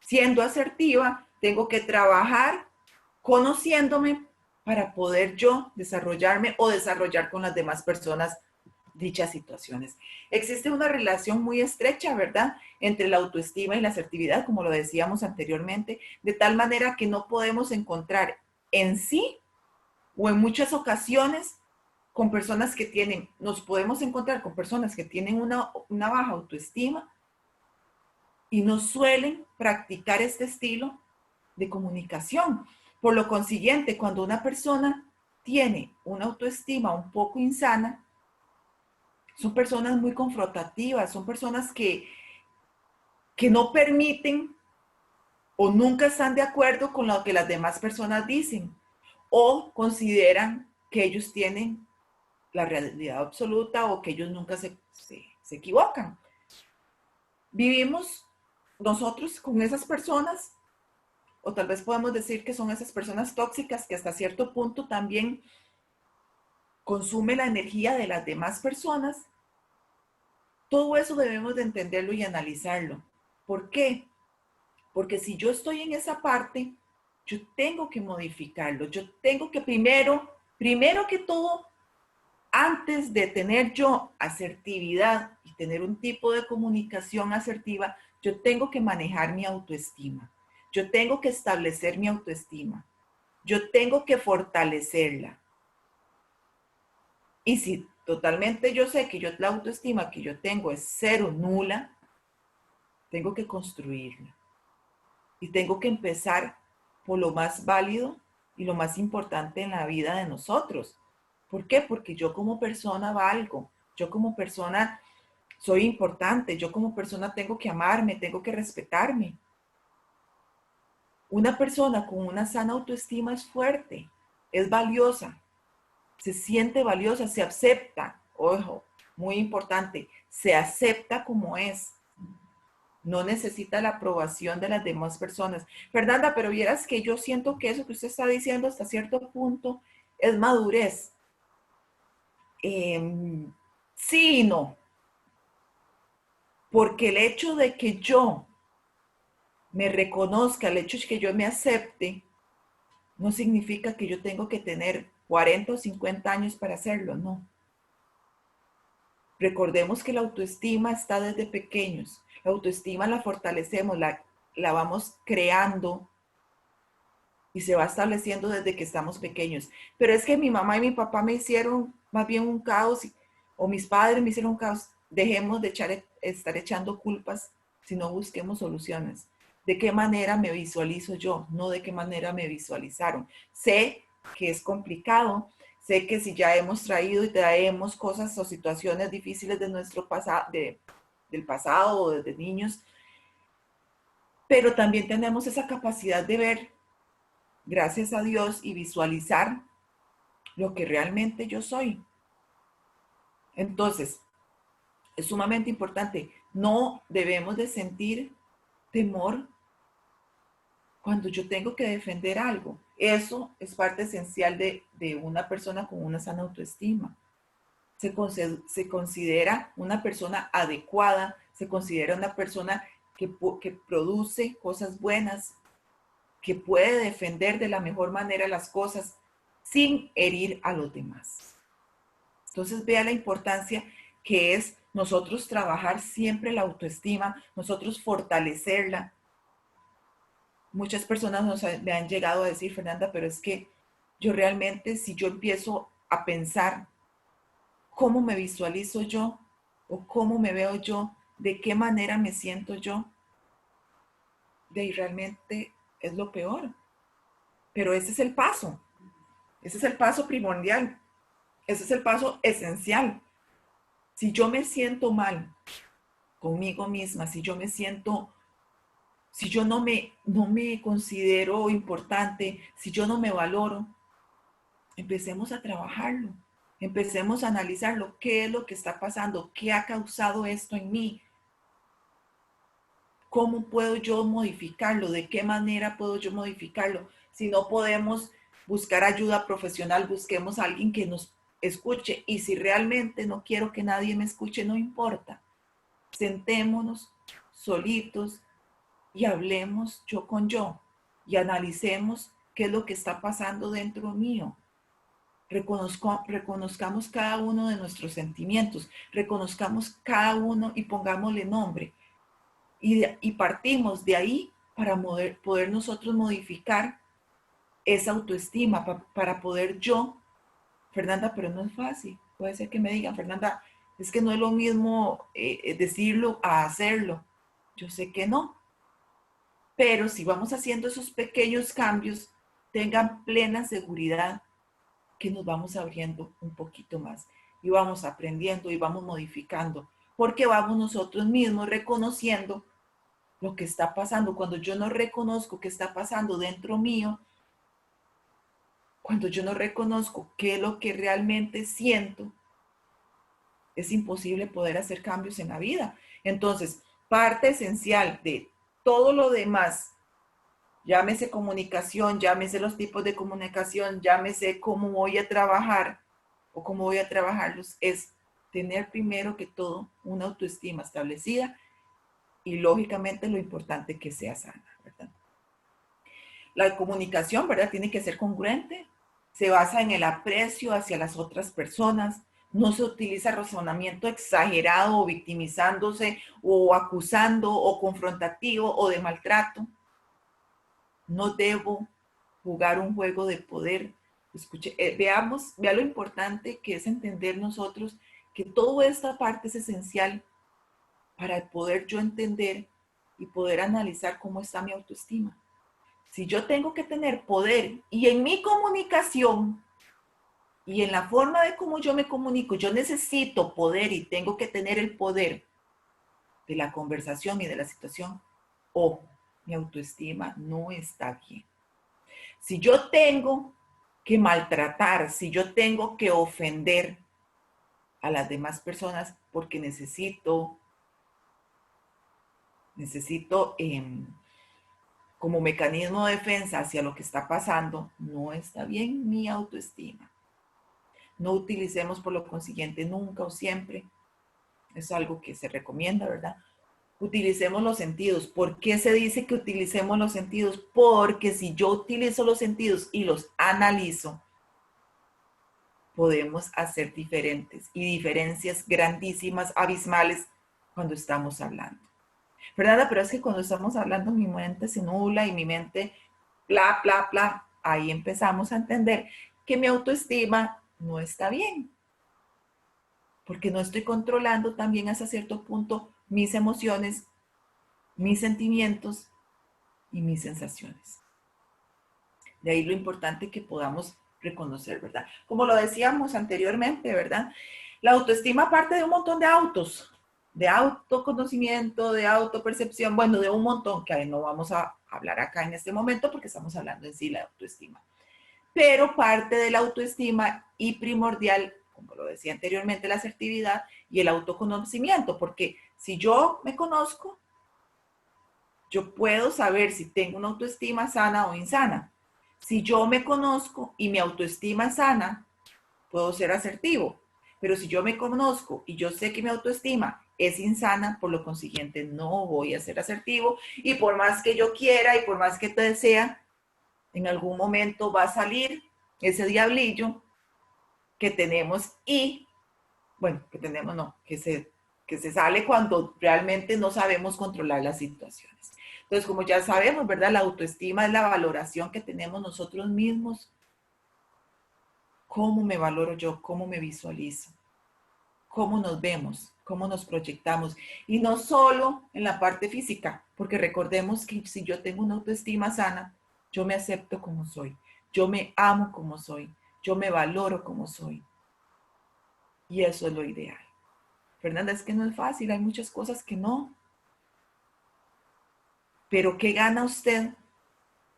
siendo asertiva, tengo que trabajar conociéndome para poder yo desarrollarme o desarrollar con las demás personas dichas situaciones. Existe una relación muy estrecha, ¿verdad?, entre la autoestima y la asertividad, como lo decíamos anteriormente, de tal manera que no podemos encontrar en sí o en muchas ocasiones con personas que tienen, nos podemos encontrar con personas que tienen una baja autoestima y no suelen practicar este estilo de comunicación. Por lo consiguiente, cuando una persona tiene una autoestima un poco insana, son personas muy confrontativas, son personas que no permiten o nunca están de acuerdo con lo que las demás personas dicen o consideran que ellos tienen la realidad absoluta o que ellos nunca se equivocan. Vivimos nosotros con esas personas, o tal vez podemos decir que son esas personas tóxicas que hasta cierto punto también consume la energía de las demás personas. Todo eso debemos de entenderlo y analizarlo. ¿Por qué? Porque si yo estoy en esa parte, yo tengo que modificarlo. Yo tengo que primero que todo, antes de tener yo asertividad y tener un tipo de comunicación asertiva, yo tengo que manejar mi autoestima. Yo tengo que establecer mi autoestima. Yo tengo que fortalecerla. Y si totalmente yo sé que la autoestima que yo tengo es cero, nula, tengo que construirla. Y tengo que empezar por lo más válido y lo más importante en la vida de nosotros. ¿Por qué? Porque yo como persona valgo, yo como persona soy importante, yo como persona tengo que amarme, tengo que respetarme. Una persona con una sana autoestima es fuerte, es valiosa, se siente valiosa, se acepta ojo, muy importante, se acepta como es. No necesita la aprobación de las demás personas. Fernanda, pero vieras que yo siento que eso que usted está diciendo hasta cierto punto es madurez. Sí y no. Porque el hecho de que yo me reconozca, el hecho de que yo me acepte, no significa que yo tengo que tener 40 o 50 años para hacerlo, no. Recordemos que la autoestima está desde pequeños. La autoestima la fortalecemos, la vamos creando y se va estableciendo desde que estamos pequeños. Pero es que mi mamá y mi papá me hicieron más bien un caos, o mis padres me hicieron un caos. Dejemos de estar echando culpas, sino busquemos soluciones. ¿De qué manera me visualizo yo? No de qué manera me visualizaron. Sé que es complicado, sé que si ya hemos traído y traemos cosas o situaciones difíciles de nuestro pasado, del pasado o desde niños, pero también tenemos esa capacidad de ver, gracias a Dios, y visualizar lo que realmente yo soy. Entonces, es sumamente importante. No debemos de sentir temor cuando yo tengo que defender algo. Eso es parte esencial de una persona con una sana autoestima. Se considera una persona adecuada, se considera una persona que produce cosas buenas, que puede defender de la mejor manera las cosas sin herir a los demás. Entonces vea la importancia que es nosotros trabajar siempre la autoestima, nosotros fortalecerla. Muchas personas me han llegado a decir, Fernanda, pero es que yo realmente, si yo empiezo a pensar cómo me visualizo yo o cómo me veo yo, de qué manera me siento yo, de ahí realmente es lo peor. Pero ese es el paso. Ese es el paso primordial. Ese es el paso esencial. Si yo me siento mal conmigo misma, si yo me siento, si yo no me considero importante, si yo no me valoro, empecemos a trabajarlo. Empecemos a analizarlo. ¿Qué es lo que está pasando? ¿Qué ha causado esto en mí? ¿Cómo puedo yo modificarlo? ¿De qué manera puedo yo modificarlo? Si no podemos buscar ayuda profesional, busquemos a alguien que nos escuche. Y si realmente no quiero que nadie me escuche, no importa. Sentémonos solitos y hablemos yo con yo y analicemos qué es lo que está pasando dentro mío. Reconozcamos cada uno de nuestros sentimientos, reconozcamos cada uno y pongámosle nombre. Y partimos de ahí para poder nosotros modificar esa autoestima, para poder yo, Fernanda, pero no es fácil. Puede ser que me digan, Fernanda, es que no es lo mismo decirlo a hacerlo. Yo sé que no, pero si vamos haciendo esos pequeños cambios, tengan plena seguridad que nos vamos abriendo un poquito más y vamos aprendiendo y vamos modificando, porque vamos nosotros mismos reconociendo lo que está pasando. Cuando yo no reconozco qué está pasando dentro mío, cuando yo no reconozco qué es lo que realmente siento, es imposible poder hacer cambios en la vida. Entonces, parte esencial de todo lo demás, llámese comunicación, llámese los tipos de comunicación, llámese cómo voy a trabajar o cómo voy a trabajarlos, es tener primero que todo una autoestima establecida y lógicamente lo importante que sea sana, ¿verdad? La comunicación, ¿verdad? Tiene que ser congruente, se basa en el aprecio hacia las otras personas, no se utiliza razonamiento exagerado o victimizándose o acusando o confrontativo o de maltrato. No debo jugar un juego de poder. Escuche, vea lo importante que es entender nosotros que toda esta parte es esencial para poder yo entender y poder analizar cómo está mi autoestima. Si yo tengo que tener poder y en mi comunicación y en la forma de cómo yo me comunico, yo necesito poder y tengo que tener el poder de la conversación y de la situación, ojo, mi autoestima no está bien. Si yo tengo que maltratar, si yo tengo que ofender, a las demás personas porque necesito como mecanismo de defensa hacia lo que está pasando, no está bien mi autoestima. No utilicemos por lo consiguiente nunca o siempre. Es algo que se recomienda, ¿verdad? Utilicemos los sentidos. ¿Por qué se dice que utilicemos los sentidos? Porque si yo utilizo los sentidos y los analizo, podemos hacer diferentes y diferencias grandísimas, abismales, cuando estamos hablando. ¿Verdad? Pero es que cuando estamos hablando mi mente se nubla y mi mente, bla, bla, bla, ahí empezamos a entender que mi autoestima no está bien. Porque no estoy controlando también hasta cierto punto mis emociones, mis sentimientos y mis sensaciones. De ahí lo importante que podamos reconocer, ¿verdad? Como lo decíamos anteriormente, ¿verdad? La autoestima parte de un montón de autos, de autoconocimiento, de autopercepción, bueno, de un montón que no vamos a hablar acá en este momento porque estamos hablando en sí de la autoestima. Pero parte de la autoestima y primordial, como lo decía anteriormente, la asertividad y el autoconocimiento, porque si yo me conozco, yo puedo saber si tengo una autoestima sana o insana. Si yo me conozco y mi autoestima es sana, puedo ser asertivo. Pero si yo me conozco y yo sé que mi autoestima es insana, por lo consiguiente no voy a ser asertivo. Y por más que yo quiera y por más que te desea, en algún momento va a salir ese diablillo que tenemos y, bueno, que tenemos no, que se sale cuando realmente no sabemos controlar las situaciones. Entonces, como ya sabemos, ¿verdad? La autoestima es la valoración que tenemos nosotros mismos. ¿Cómo me valoro yo? ¿Cómo me visualizo? ¿Cómo nos vemos? ¿Cómo nos proyectamos? Y no solo en la parte física, porque recordemos que si yo tengo una autoestima sana, yo me acepto como soy, yo me amo como soy, yo me valoro como soy. Y eso es lo ideal. Fernanda, es que no es fácil, hay muchas cosas que no. Pero ¿qué gana usted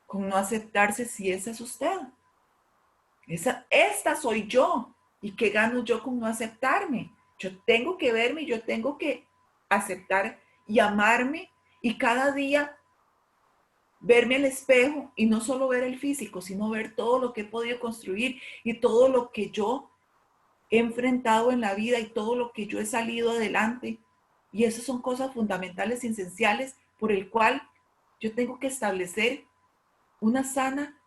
con no aceptarse si esa es usted? Esta soy yo. ¿Y qué gano yo con no aceptarme? Yo tengo que verme, yo tengo que aceptar y amarme y cada día verme al espejo y no solo ver el físico, sino ver todo lo que he podido construir y todo lo que yo he enfrentado en la vida y todo lo que yo he salido adelante. Y esas son cosas fundamentales y esenciales por el cual yo tengo que establecer una sana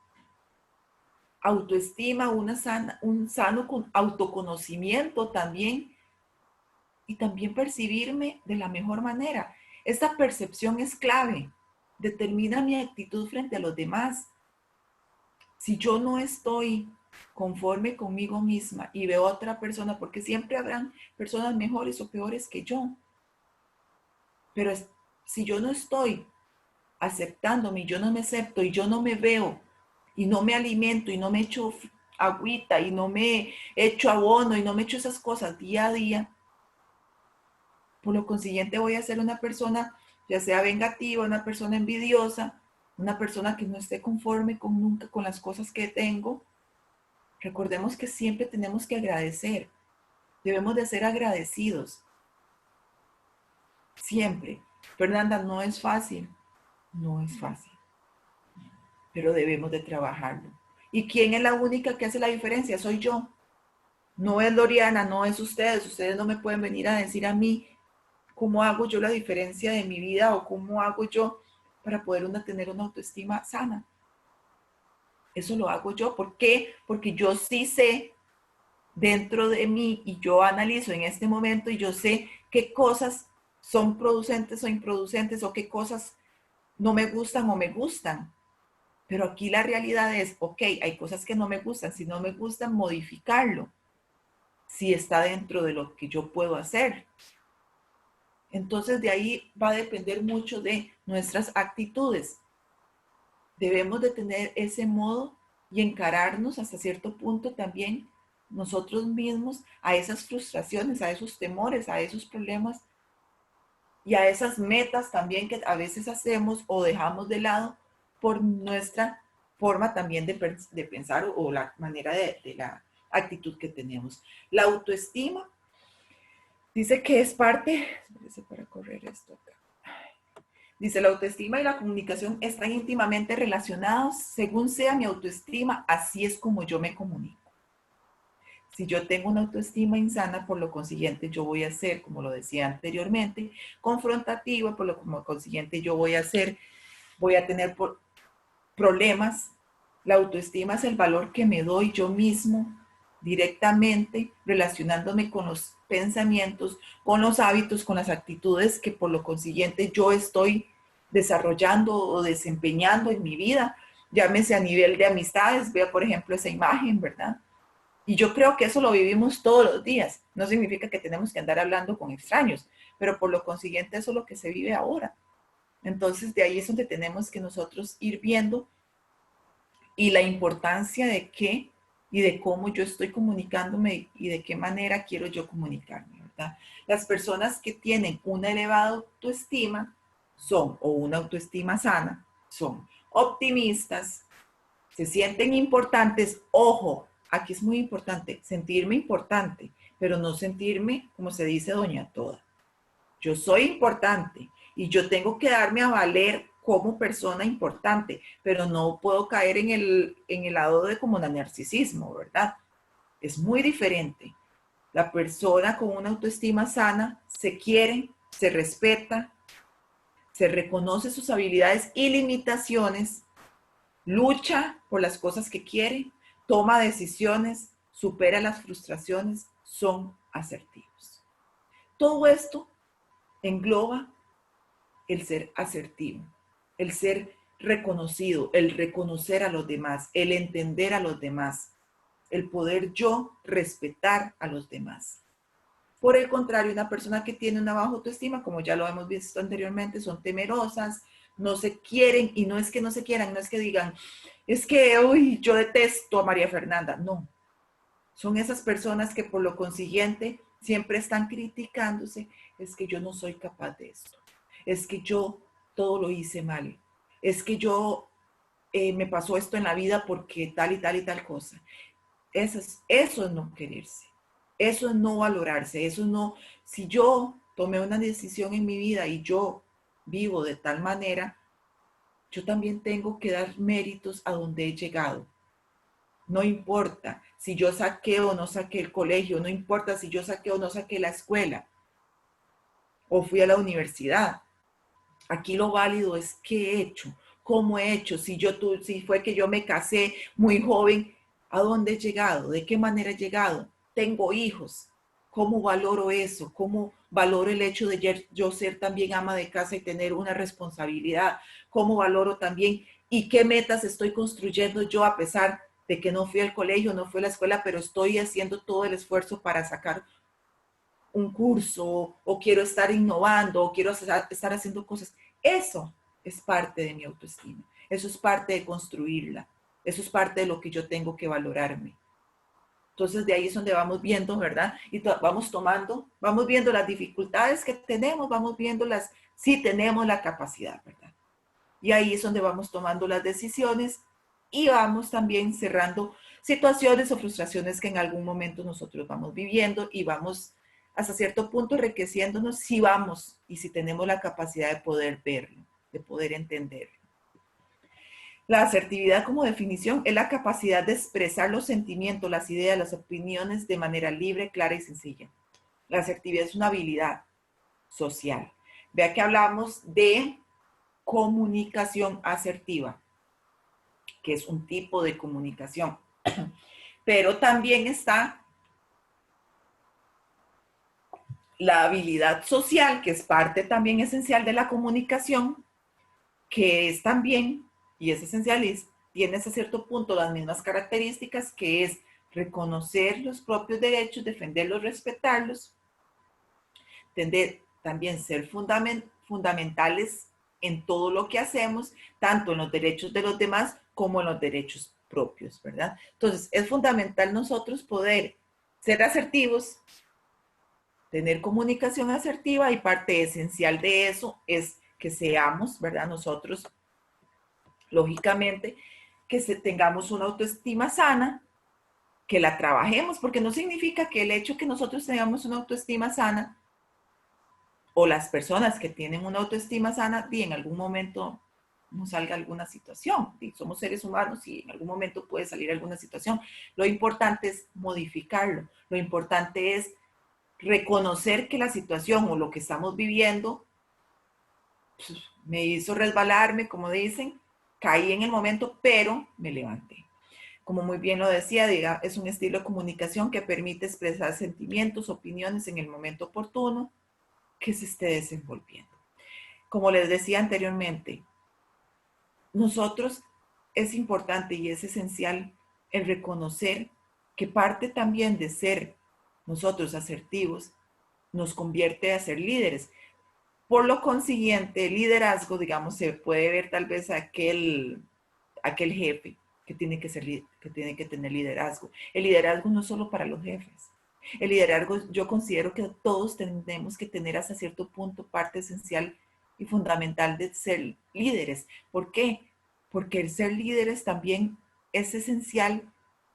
autoestima, un sano autoconocimiento también y también percibirme de la mejor manera. Esta percepción es clave, determina mi actitud frente a los demás. Si yo no estoy conforme conmigo misma y veo a otra persona, porque siempre habrán personas mejores o peores que yo, pero si yo no estoy aceptándome, yo no me acepto y yo no me veo y no me alimento y no me echo agüita y no me echo abono y no me echo esas cosas día a día, por lo consiguiente voy a ser una persona ya sea vengativa, una persona envidiosa, una persona que no esté conforme con nunca con las cosas que tengo. Recordemos que siempre tenemos que agradecer, debemos de ser agradecidos, siempre. Fernanda, no es fácil, no es fácil, pero debemos de trabajarlo. ¿Y quién es la única que hace la diferencia? Soy yo. No es Loriana, no es ustedes. Ustedes no me pueden venir a decir a mí cómo hago yo la diferencia de mi vida o cómo hago yo para poder tener una autoestima sana. Eso lo hago yo. ¿Por qué? Porque yo sí sé dentro de mí y yo analizo en este momento y yo sé qué cosas son producentes o improducentes o qué cosas no me gustan o me gustan. Pero aquí la realidad es, ok, hay cosas que no me gustan. Si no me gustan, modificarlo. Si está dentro de lo que yo puedo hacer. Entonces de ahí va a depender mucho de nuestras actitudes. Debemos de tener ese modo y encararnos hasta cierto punto también nosotros mismos a esas frustraciones, a esos temores, a esos problemas y a esas metas también que a veces hacemos o dejamos de lado por nuestra forma también de pensar o la manera de la actitud que tenemos. La autoestima Dice que es parte, espérese para correr esto acá. Dice, la autoestima y la comunicación están íntimamente relacionados. Según sea mi autoestima, así es como yo me comunico. Si yo tengo una autoestima insana, por lo consiguiente yo voy a ser, como lo decía anteriormente, confrontativa, por lo consiguiente yo voy a tener problemas. La autoestima es el valor que me doy yo mismo directamente, relacionándome con los pensamientos, con los hábitos, con las actitudes que por lo consiguiente yo estoy desarrollando o desempeñando en mi vida. Llámese a nivel de amistades, vea por ejemplo esa imagen, ¿verdad? Y yo creo que eso lo vivimos todos los días. No significa que tenemos que andar hablando con extraños, pero por lo consiguiente eso es lo que se vive ahora. Entonces de ahí es donde tenemos que nosotros ir viendo y la importancia de qué y de cómo yo estoy comunicándome y de qué manera quiero yo comunicarme, ¿verdad? Las personas que tienen una elevada autoestima son, o una autoestima sana, son optimistas, se sienten importantes. Ojo, aquí es muy importante, sentirme importante, pero no sentirme, como se dice, doña toda. Yo soy importante y yo tengo que darme a valer como persona importante, pero no puedo caer en el lado de como el narcisismo, ¿verdad? Es muy diferente. La persona con una autoestima sana se quiere, se respeta, se reconoce sus habilidades y limitaciones, lucha por las cosas que quiere, toma decisiones, supera las frustraciones, son asertivos. Todo esto engloba el ser asertivo, el ser reconocido, el reconocer a los demás, el entender a los demás, el poder yo respetar a los demás. Por el contrario, una persona que tiene una baja autoestima, como ya lo hemos visto anteriormente, son temerosas, no se quieren, y no es que no se quieran, no es que digan, es que, uy, yo detesto a María Fernanda. No, son esas personas que por lo consiguiente siempre están criticándose, es que yo no soy capaz de esto, es que yo todo lo hice mal, es que yo me pasó esto en la vida porque tal y tal y tal cosa. Eso es no quererse, eso es no valorarse, eso no, si yo tomé una decisión en mi vida y yo vivo de tal manera, yo también tengo que dar méritos a donde he llegado. No importa si yo saqué o no saqué el colegio, no importa si yo saqué o no saqué la escuela o fui a la universidad. Aquí lo válido es qué he hecho, cómo he hecho, si fue que yo me casé muy joven, ¿a dónde he llegado? ¿De qué manera he llegado? Tengo hijos. ¿Cómo valoro eso? ¿Cómo valoro el hecho de yo ser también ama de casa y tener una responsabilidad? ¿Cómo valoro también y qué metas estoy construyendo yo a pesar de que no fui al colegio, no fui a la escuela, pero estoy haciendo todo el esfuerzo para sacar un curso o quiero estar innovando o quiero estar haciendo cosas? Eso es parte de mi autoestima. Eso es parte de construirla. Eso es parte de lo que yo tengo que valorarme. Entonces de ahí es donde vamos viendo, ¿verdad? Y vamos viendo las dificultades que tenemos, vamos viendo si tenemos la capacidad, ¿verdad? Y ahí es donde vamos tomando las decisiones y vamos también cerrando situaciones o frustraciones que en algún momento nosotros vamos viviendo y vamos hasta cierto punto enriqueciéndonos si vamos y si tenemos la capacidad de poder verlo, de poder entenderlo. La asertividad como definición es la capacidad de expresar los sentimientos, las ideas, las opiniones de manera libre, clara y sencilla. La asertividad es una habilidad social. Vea que hablamos de comunicación asertiva, que es un tipo de comunicación. Pero también está la habilidad social, que es parte también esencial de la comunicación, que es también, y es esencial, tiene hasta cierto punto las mismas características, que es reconocer los propios derechos, defenderlos, respetarlos, también ser fundamentales en todo lo que hacemos, tanto en los derechos de los demás como en los derechos propios, ¿verdad? Entonces, es fundamental nosotros poder ser asertivos, tener comunicación asertiva, y parte esencial de eso es que seamos, ¿verdad? Nosotros, lógicamente, que tengamos una autoestima sana, que la trabajemos, porque no significa que el hecho que nosotros tengamos una autoestima sana o las personas que tienen una autoestima sana, y en algún momento nos salga alguna situación. Y somos seres humanos y en algún momento puede salir alguna situación. Lo importante es modificarlo. Lo importante es reconocer que la situación o lo que estamos viviendo pues, me hizo resbalarme, como dicen, caí en el momento, pero me levanté. Como muy bien lo decía, diga, es un estilo de comunicación que permite expresar sentimientos, opiniones en el momento oportuno que se esté desenvolviendo. Como les decía anteriormente, nosotros es importante y es esencial el reconocer que parte también de ser nosotros asertivos nos convierte a ser líderes. Por lo consiguiente, el liderazgo, digamos, se puede ver tal vez aquel jefe que tiene que ser, que tiene que tener liderazgo. El liderazgo no es solo para los jefes. El liderazgo, yo considero que todos tenemos que tener hasta cierto punto parte esencial y fundamental de ser líderes. ¿Por qué? Porque el ser líderes también es esencial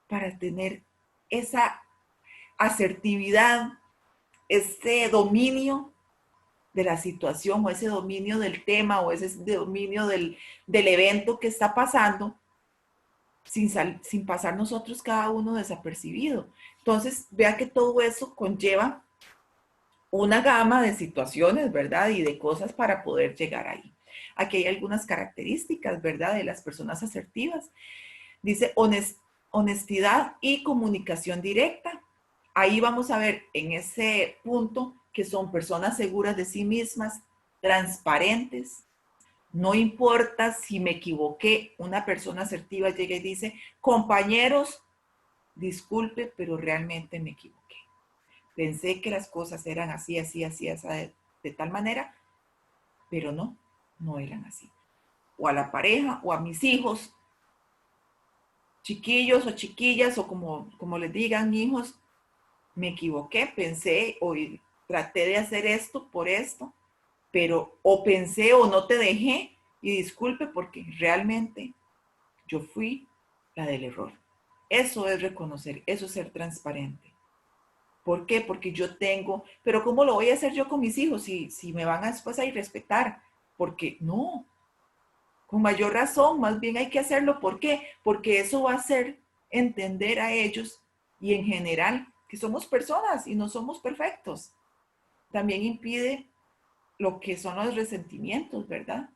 para tener esa asertividad, ese dominio de la situación o ese dominio del tema o ese dominio del evento que está pasando sin pasar nosotros cada uno desapercibido. Entonces, vea que todo eso conlleva una gama de situaciones, ¿verdad? Y de cosas para poder llegar ahí. Aquí hay algunas características, ¿verdad? De las personas asertivas. Dice honestidad y comunicación directa. Ahí vamos a ver en ese punto que son personas seguras de sí mismas, transparentes. No importa si me equivoqué, una persona asertiva llega y dice, compañeros, disculpe, pero realmente me equivoqué. Pensé que las cosas eran así, así, así, así, de tal manera, pero no, no eran así. O a la pareja, o a mis hijos, chiquillos o chiquillas, o como les digan, hijos, me equivoqué, pensé o traté de hacer esto por esto, pero o pensé o no te dejé y disculpe porque realmente yo fui la del error. Eso es reconocer, eso es ser transparente. ¿Por qué? Porque yo tengo, pero ¿cómo lo voy a hacer yo con mis hijos si me van a después a irrespetar? Porque no, con mayor razón, más bien hay que hacerlo. ¿Por qué? Porque eso va a hacer entender a ellos y en general que somos personas y no somos perfectos. También impide lo que son los resentimientos, ¿verdad?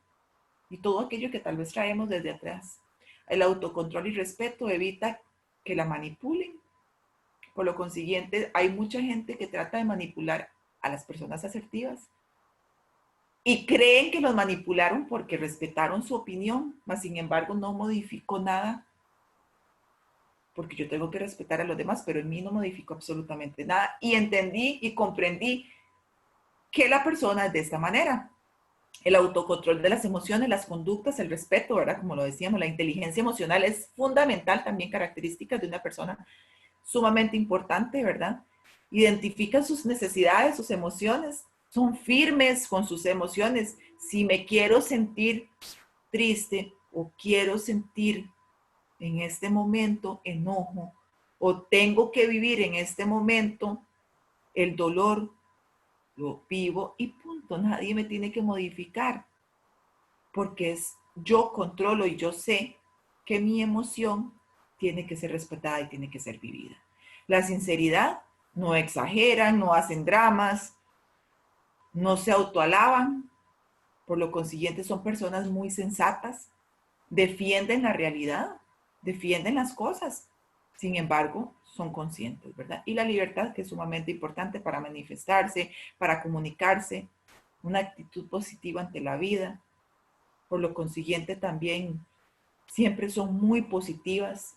Y todo aquello que tal vez traemos desde atrás. El autocontrol y respeto evita que la manipulen. Por lo consiguiente, hay mucha gente que trata de manipular a las personas asertivas y creen que los manipularon porque respetaron su opinión, mas sin embargo no modificó nada, porque yo tengo que respetar a los demás, pero en mí no modificó absolutamente nada. Y entendí y comprendí que la persona es de esta manera. El autocontrol de las emociones, las conductas, el respeto, ¿verdad? Como lo decíamos, la inteligencia emocional es fundamental, también características de una persona sumamente importante, ¿verdad? Identifican sus necesidades, sus emociones, son firmes con sus emociones. Si me quiero sentir triste o quiero sentir en este momento enojo o tengo que vivir en este momento el dolor, lo vivo y punto. Nadie me tiene que modificar porque es yo controlo y yo sé que mi emoción tiene que ser respetada y tiene que ser vivida. La sinceridad, no exageran, no hacen dramas, no se autoalaban, por lo consiguiente son personas muy sensatas, defienden la realidad, defienden las cosas, sin embargo, son conscientes, ¿verdad? Y la libertad, que es sumamente importante para manifestarse, para comunicarse, una actitud positiva ante la vida, por lo consiguiente también siempre son muy positivas,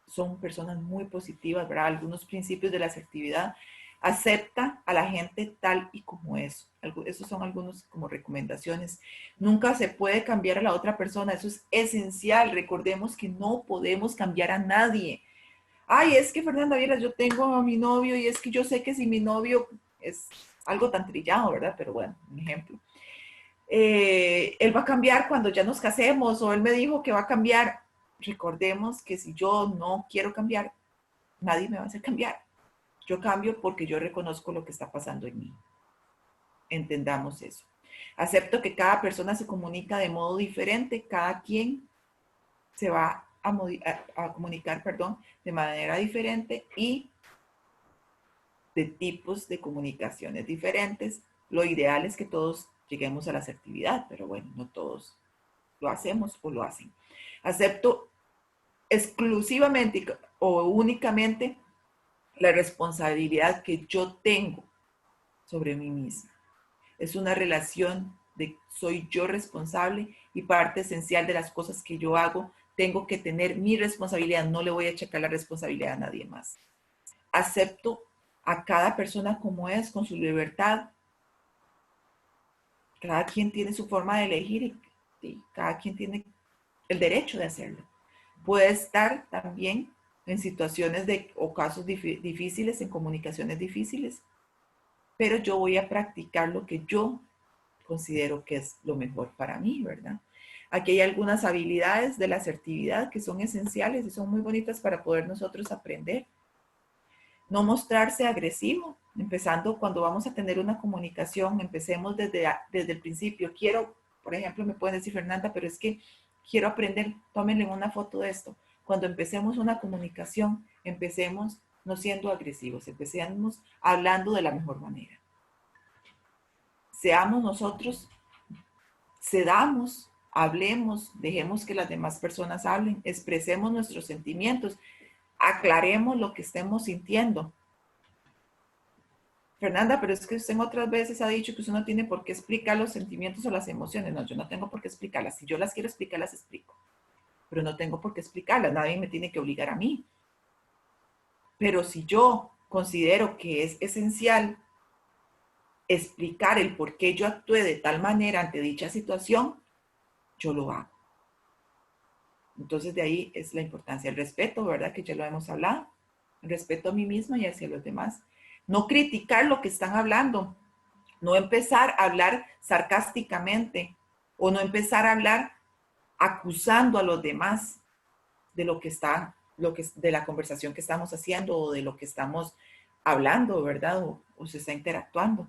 son personas muy positivas, ¿verdad? Algunos principios de la asertividad, acepta a la gente tal y como es. Esos son algunos como recomendaciones. Nunca se puede cambiar a la otra persona, eso es esencial. Recordemos que no podemos cambiar a nadie. Ay, es que Fernanda Vieras, yo tengo a mi novio y es que yo sé que si mi novio es algo tan trillado, ¿verdad? Pero bueno, un ejemplo. Él va a cambiar cuando ya nos casemos o él me dijo que va a cambiar. Recordemos que si yo no quiero cambiar, nadie me va a hacer cambiar. Yo cambio porque yo reconozco lo que está pasando en mí. entendamos eso. Acepto que cada persona se comunica de modo diferente, cada quien se va a comunicar, perdón, de manera diferente y de tipos de comunicaciones diferentes. Lo ideal es que todos lleguemos a la asertividad, pero bueno, no todos lo hacemos o lo hacen. Acepto exclusivamente o únicamente la responsabilidad que yo tengo sobre mí misma. Es una relación de soy yo responsable y parte esencial de las cosas que yo hago. Tengo que tener mi responsabilidad, no le voy a checar la responsabilidad a nadie más. Acepto a cada persona como es, con su libertad. Cada quien tiene su forma de elegir y cada quien tiene el derecho de hacerlo. Puede estar también en situaciones o casos difíciles, en comunicaciones difíciles, pero yo voy a practicar lo que yo considero que es lo mejor para mí, ¿verdad? Aquí hay algunas habilidades de la asertividad que son esenciales y son muy bonitas para poder nosotros aprender. No mostrarse agresivo, empezando cuando vamos a tener una comunicación, empecemos desde el principio. Quiero, por ejemplo, me pueden decir, Fernanda, pero es que quiero aprender, tómenle una foto de esto. Cuando empecemos una comunicación, empecemos no siendo agresivos, empecemos hablando de la mejor manera. Seamos nosotros, cedamos, hablemos, dejemos que las demás personas hablen, expresemos nuestros sentimientos, aclaremos lo que estemos sintiendo. Fernanda, pero es que usted otras veces ha dicho que usted no tiene por qué explicar los sentimientos o las emociones. No, yo no tengo por qué explicarlas. Si yo las quiero explicar, las explico. Pero no tengo por qué explicarlas. Nadie me tiene que obligar a mí. Pero si yo considero que es esencial explicar el por qué yo actué de tal manera ante dicha situación, yo lo hago. Entonces de ahí es la importancia, el respeto, ¿verdad? Que ya lo hemos hablado. El respeto a mí misma y hacia los demás. No criticar lo que están hablando. No empezar a hablar sarcásticamente o no empezar a hablar acusando a los demás de de la conversación que estamos haciendo o de lo que estamos hablando, ¿verdad? O se está interactuando.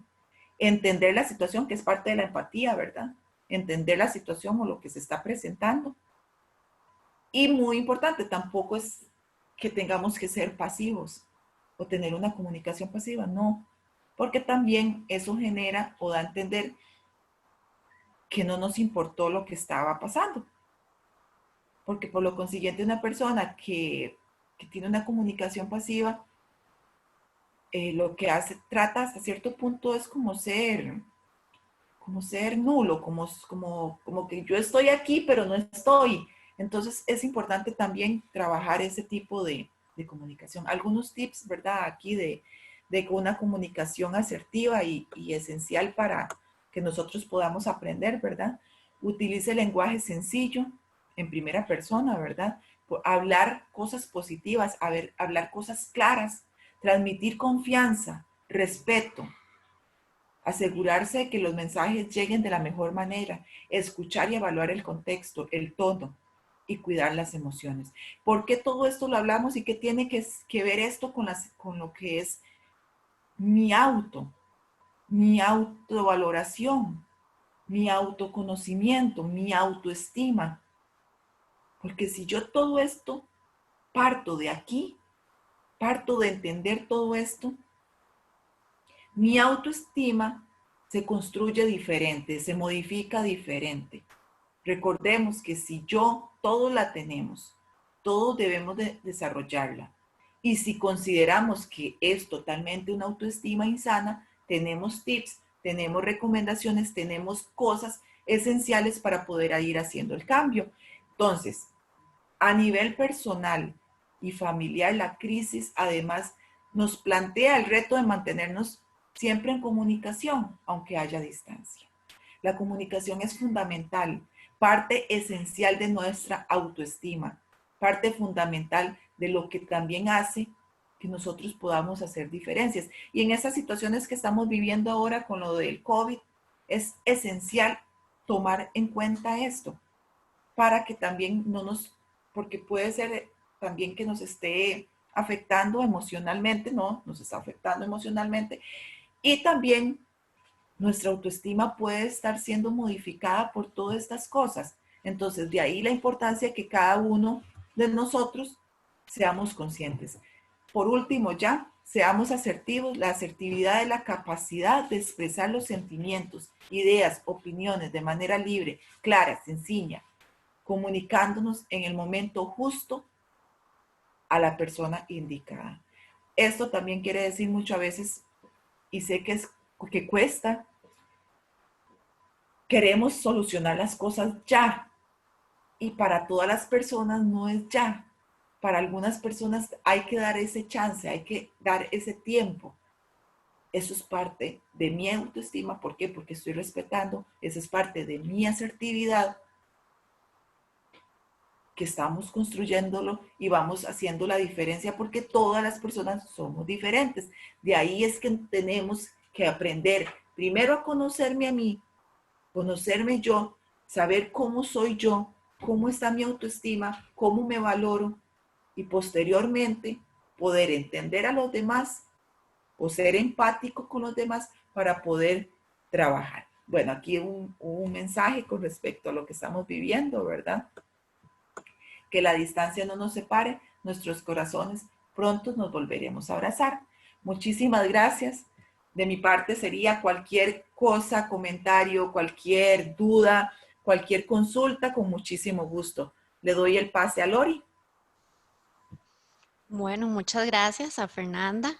Entender la situación, que es parte de la empatía, ¿verdad? Entender la situación o lo que se está presentando. Y muy importante, tampoco es que tengamos que ser pasivos o tener una comunicación pasiva, no, porque también eso genera o da a entender que no nos importó lo que estaba pasando. Porque por lo consiguiente una persona que tiene una comunicación pasiva, lo que trata hasta cierto punto es como ser nulo, como que yo estoy aquí pero no estoy. Entonces es importante también trabajar ese tipo de comunicación. Algunos tips, ¿verdad? Aquí de una comunicación asertiva y esencial para que nosotros podamos aprender, ¿verdad? Utilice lenguaje sencillo en primera persona, ¿verdad? Hablar cosas positivas, hablar cosas claras, transmitir confianza, respeto, asegurarse de que los mensajes lleguen de la mejor manera, escuchar y evaluar el contexto, el tono y cuidar las emociones. ¿Por qué todo esto lo hablamos y qué tiene que ver esto con lo que es mi autovaloración, mi autoconocimiento, mi autoestima? Porque si yo todo esto parto de aquí, parto de entender todo esto, mi autoestima se construye diferente, se modifica diferente. Recordemos que si todos la tenemos, todos debemos de desarrollarla. Y si consideramos que es totalmente una autoestima insana, tenemos tips, tenemos recomendaciones, tenemos cosas esenciales para poder ir haciendo el cambio. Entonces, a nivel personal y familiar, la crisis además nos plantea el reto de mantenernos siempre en comunicación, aunque haya distancia. La comunicación es fundamental, parte esencial de nuestra autoestima, parte fundamental de lo que también hace que nosotros podamos hacer diferencias. Y en esas situaciones que estamos viviendo ahora con lo del COVID, es esencial tomar en cuenta esto para que también porque puede ser también que nos esté afectando emocionalmente, no, nos está afectando emocionalmente y también nuestra autoestima puede estar siendo modificada por todas estas cosas. Entonces, de ahí la importancia de que cada uno de nosotros seamos conscientes. Por último, ya, seamos asertivos. La asertividad es la capacidad de expresar los sentimientos, ideas, opiniones de manera libre, clara, sencilla, comunicándonos en el momento justo a la persona indicada. Esto también quiere decir mucho a veces, y sé que cuesta, queremos solucionar las cosas ya. Y para todas las personas no es ya. Para algunas personas hay que dar ese chance, hay que dar ese tiempo. Eso es parte de mi autoestima. ¿Por qué? Porque estoy respetando. Eso es parte de mi asertividad, que estamos construyéndolo y vamos haciendo la diferencia porque todas las personas somos diferentes. De ahí es que tenemos que aprender primero a conocerme a mí, conocerme yo, saber cómo soy yo, cómo está mi autoestima, cómo me valoro y posteriormente poder entender a los demás o ser empático con los demás para poder trabajar. Bueno, aquí un mensaje con respecto a lo que estamos viviendo, ¿verdad? Que la distancia no nos separe, nuestros corazones pronto nos volveremos a abrazar. Muchísimas gracias. De mi parte sería cualquier cosa, comentario, cualquier duda, cualquier consulta, con muchísimo gusto. Le doy el pase a Lori. Bueno, muchas gracias a Fernanda.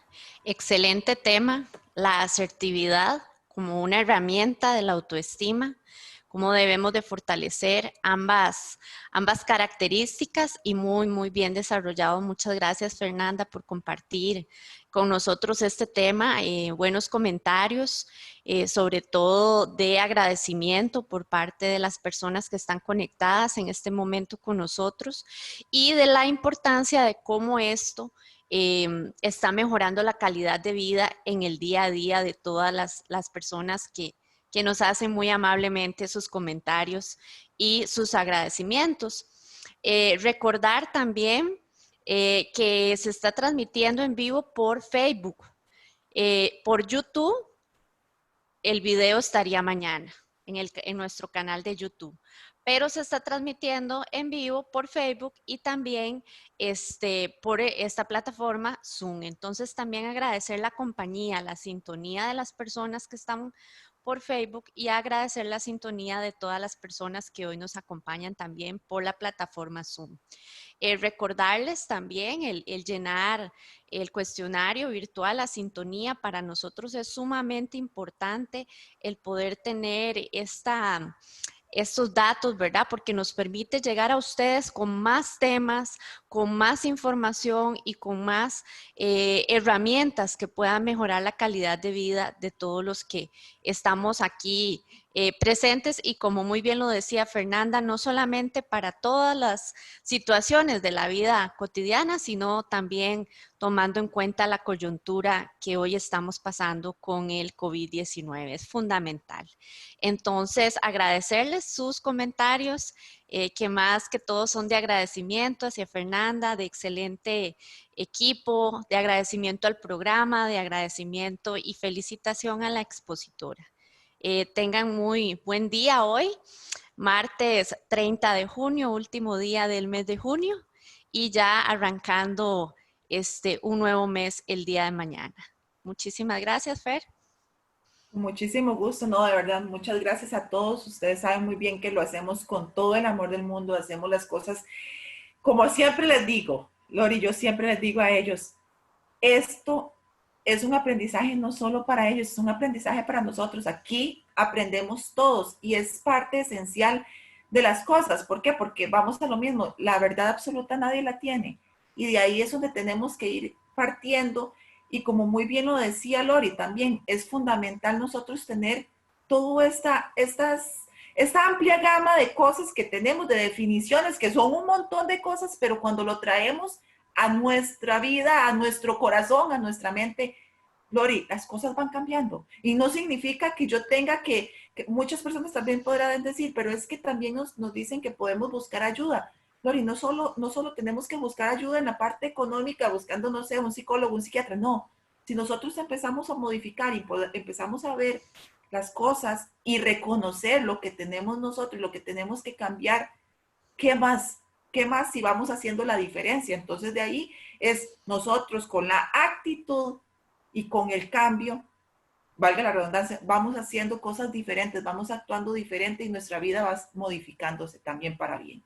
Excelente tema, la asertividad como una herramienta de la autoestima, cómo debemos de fortalecer ambas características y muy bien desarrollado. Muchas gracias, Fernanda, por compartir con nosotros este tema. Buenos comentarios, sobre todo de agradecimiento por parte de las personas que están conectadas en este momento con nosotros y de la importancia de cómo esto está mejorando la calidad de vida en el día a día de todas las personas que nos hacen muy amablemente sus comentarios y sus agradecimientos. Recordar también que se está transmitiendo en vivo por Facebook. Por YouTube, el video estaría mañana en nuestro canal de YouTube, pero se está transmitiendo en vivo por Facebook y también por esta plataforma Zoom. Entonces también agradecer la compañía, la sintonía de las personas que están por Facebook y agradecer la sintonía de todas las personas que hoy nos acompañan también por la plataforma Zoom. Recordarles también el llenar el cuestionario virtual, la sintonía, para nosotros es sumamente importante el poder tener estos datos, ¿verdad? Porque nos permite llegar a ustedes con más temas, con más información y con más herramientas que puedan mejorar la calidad de vida de todos los que estamos aquí presentes. Y como muy bien lo decía Fernanda, no solamente para todas las situaciones de la vida cotidiana, sino también tomando en cuenta la coyuntura que hoy estamos pasando con el COVID-19. Es fundamental. Entonces, agradecerles sus comentarios, que más que todo son de agradecimiento hacia Fernanda, de excelente equipo, de agradecimiento al programa, de agradecimiento y felicitación a la expositora. Tengan muy buen día hoy, martes 30 de junio, último día del mes de junio, y ya arrancando un nuevo mes el día de mañana. Muchísimas gracias, Fer. Muchísimo gusto, no, de verdad, muchas gracias a todos. Ustedes saben muy bien que lo hacemos con todo el amor del mundo, hacemos las cosas como siempre les digo, Lori, yo siempre les digo a ellos, esto es un aprendizaje no solo para ellos, es un aprendizaje para nosotros. Aquí aprendemos todos y es parte esencial de las cosas. ¿Por qué? Porque vamos a lo mismo, la verdad absoluta nadie la tiene. Y de ahí es donde tenemos que ir partiendo. Y como muy bien lo decía Lori, también es fundamental nosotros tener toda esta amplia gama de cosas que tenemos, de definiciones, que son un montón de cosas, pero cuando lo traemos a nuestra vida, a nuestro corazón, a nuestra mente, Lori, las cosas van cambiando. Y no significa que yo tenga que muchas personas también podrán decir, pero es que también nos dicen que podemos buscar ayuda. Lori, no solo tenemos que buscar ayuda en la parte económica, buscando, no sé, un psicólogo, un psiquiatra, no. Si nosotros empezamos a modificar y empezamos a ver las cosas y reconocer lo que tenemos nosotros, lo que tenemos que cambiar, ¿qué más? ¿Qué más si vamos haciendo la diferencia? Entonces de ahí es nosotros con la actitud y con el cambio, valga la redundancia, vamos haciendo cosas diferentes, vamos actuando diferente y nuestra vida va modificándose también para bien.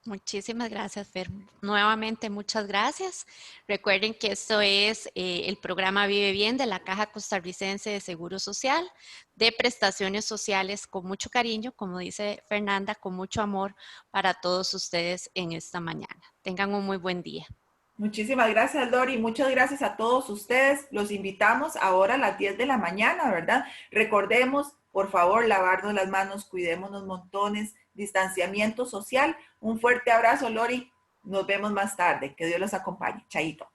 Muchísimas gracias, Fer. Nuevamente, muchas gracias. Recuerden que esto es el programa Vive Bien de la Caja Costarricense de Seguro Social, de prestaciones sociales con mucho cariño, como dice Fernanda, con mucho amor para todos ustedes en esta mañana. Tengan un muy buen día. Muchísimas gracias, Lori. Muchas gracias a todos ustedes. Los invitamos ahora a las 10 de la mañana, ¿verdad? Recordemos, por favor, lavarnos las manos, cuidémonos montones, distanciamiento social. Un fuerte abrazo, Lori. Nos vemos más tarde. Que Dios los acompañe. Chaito.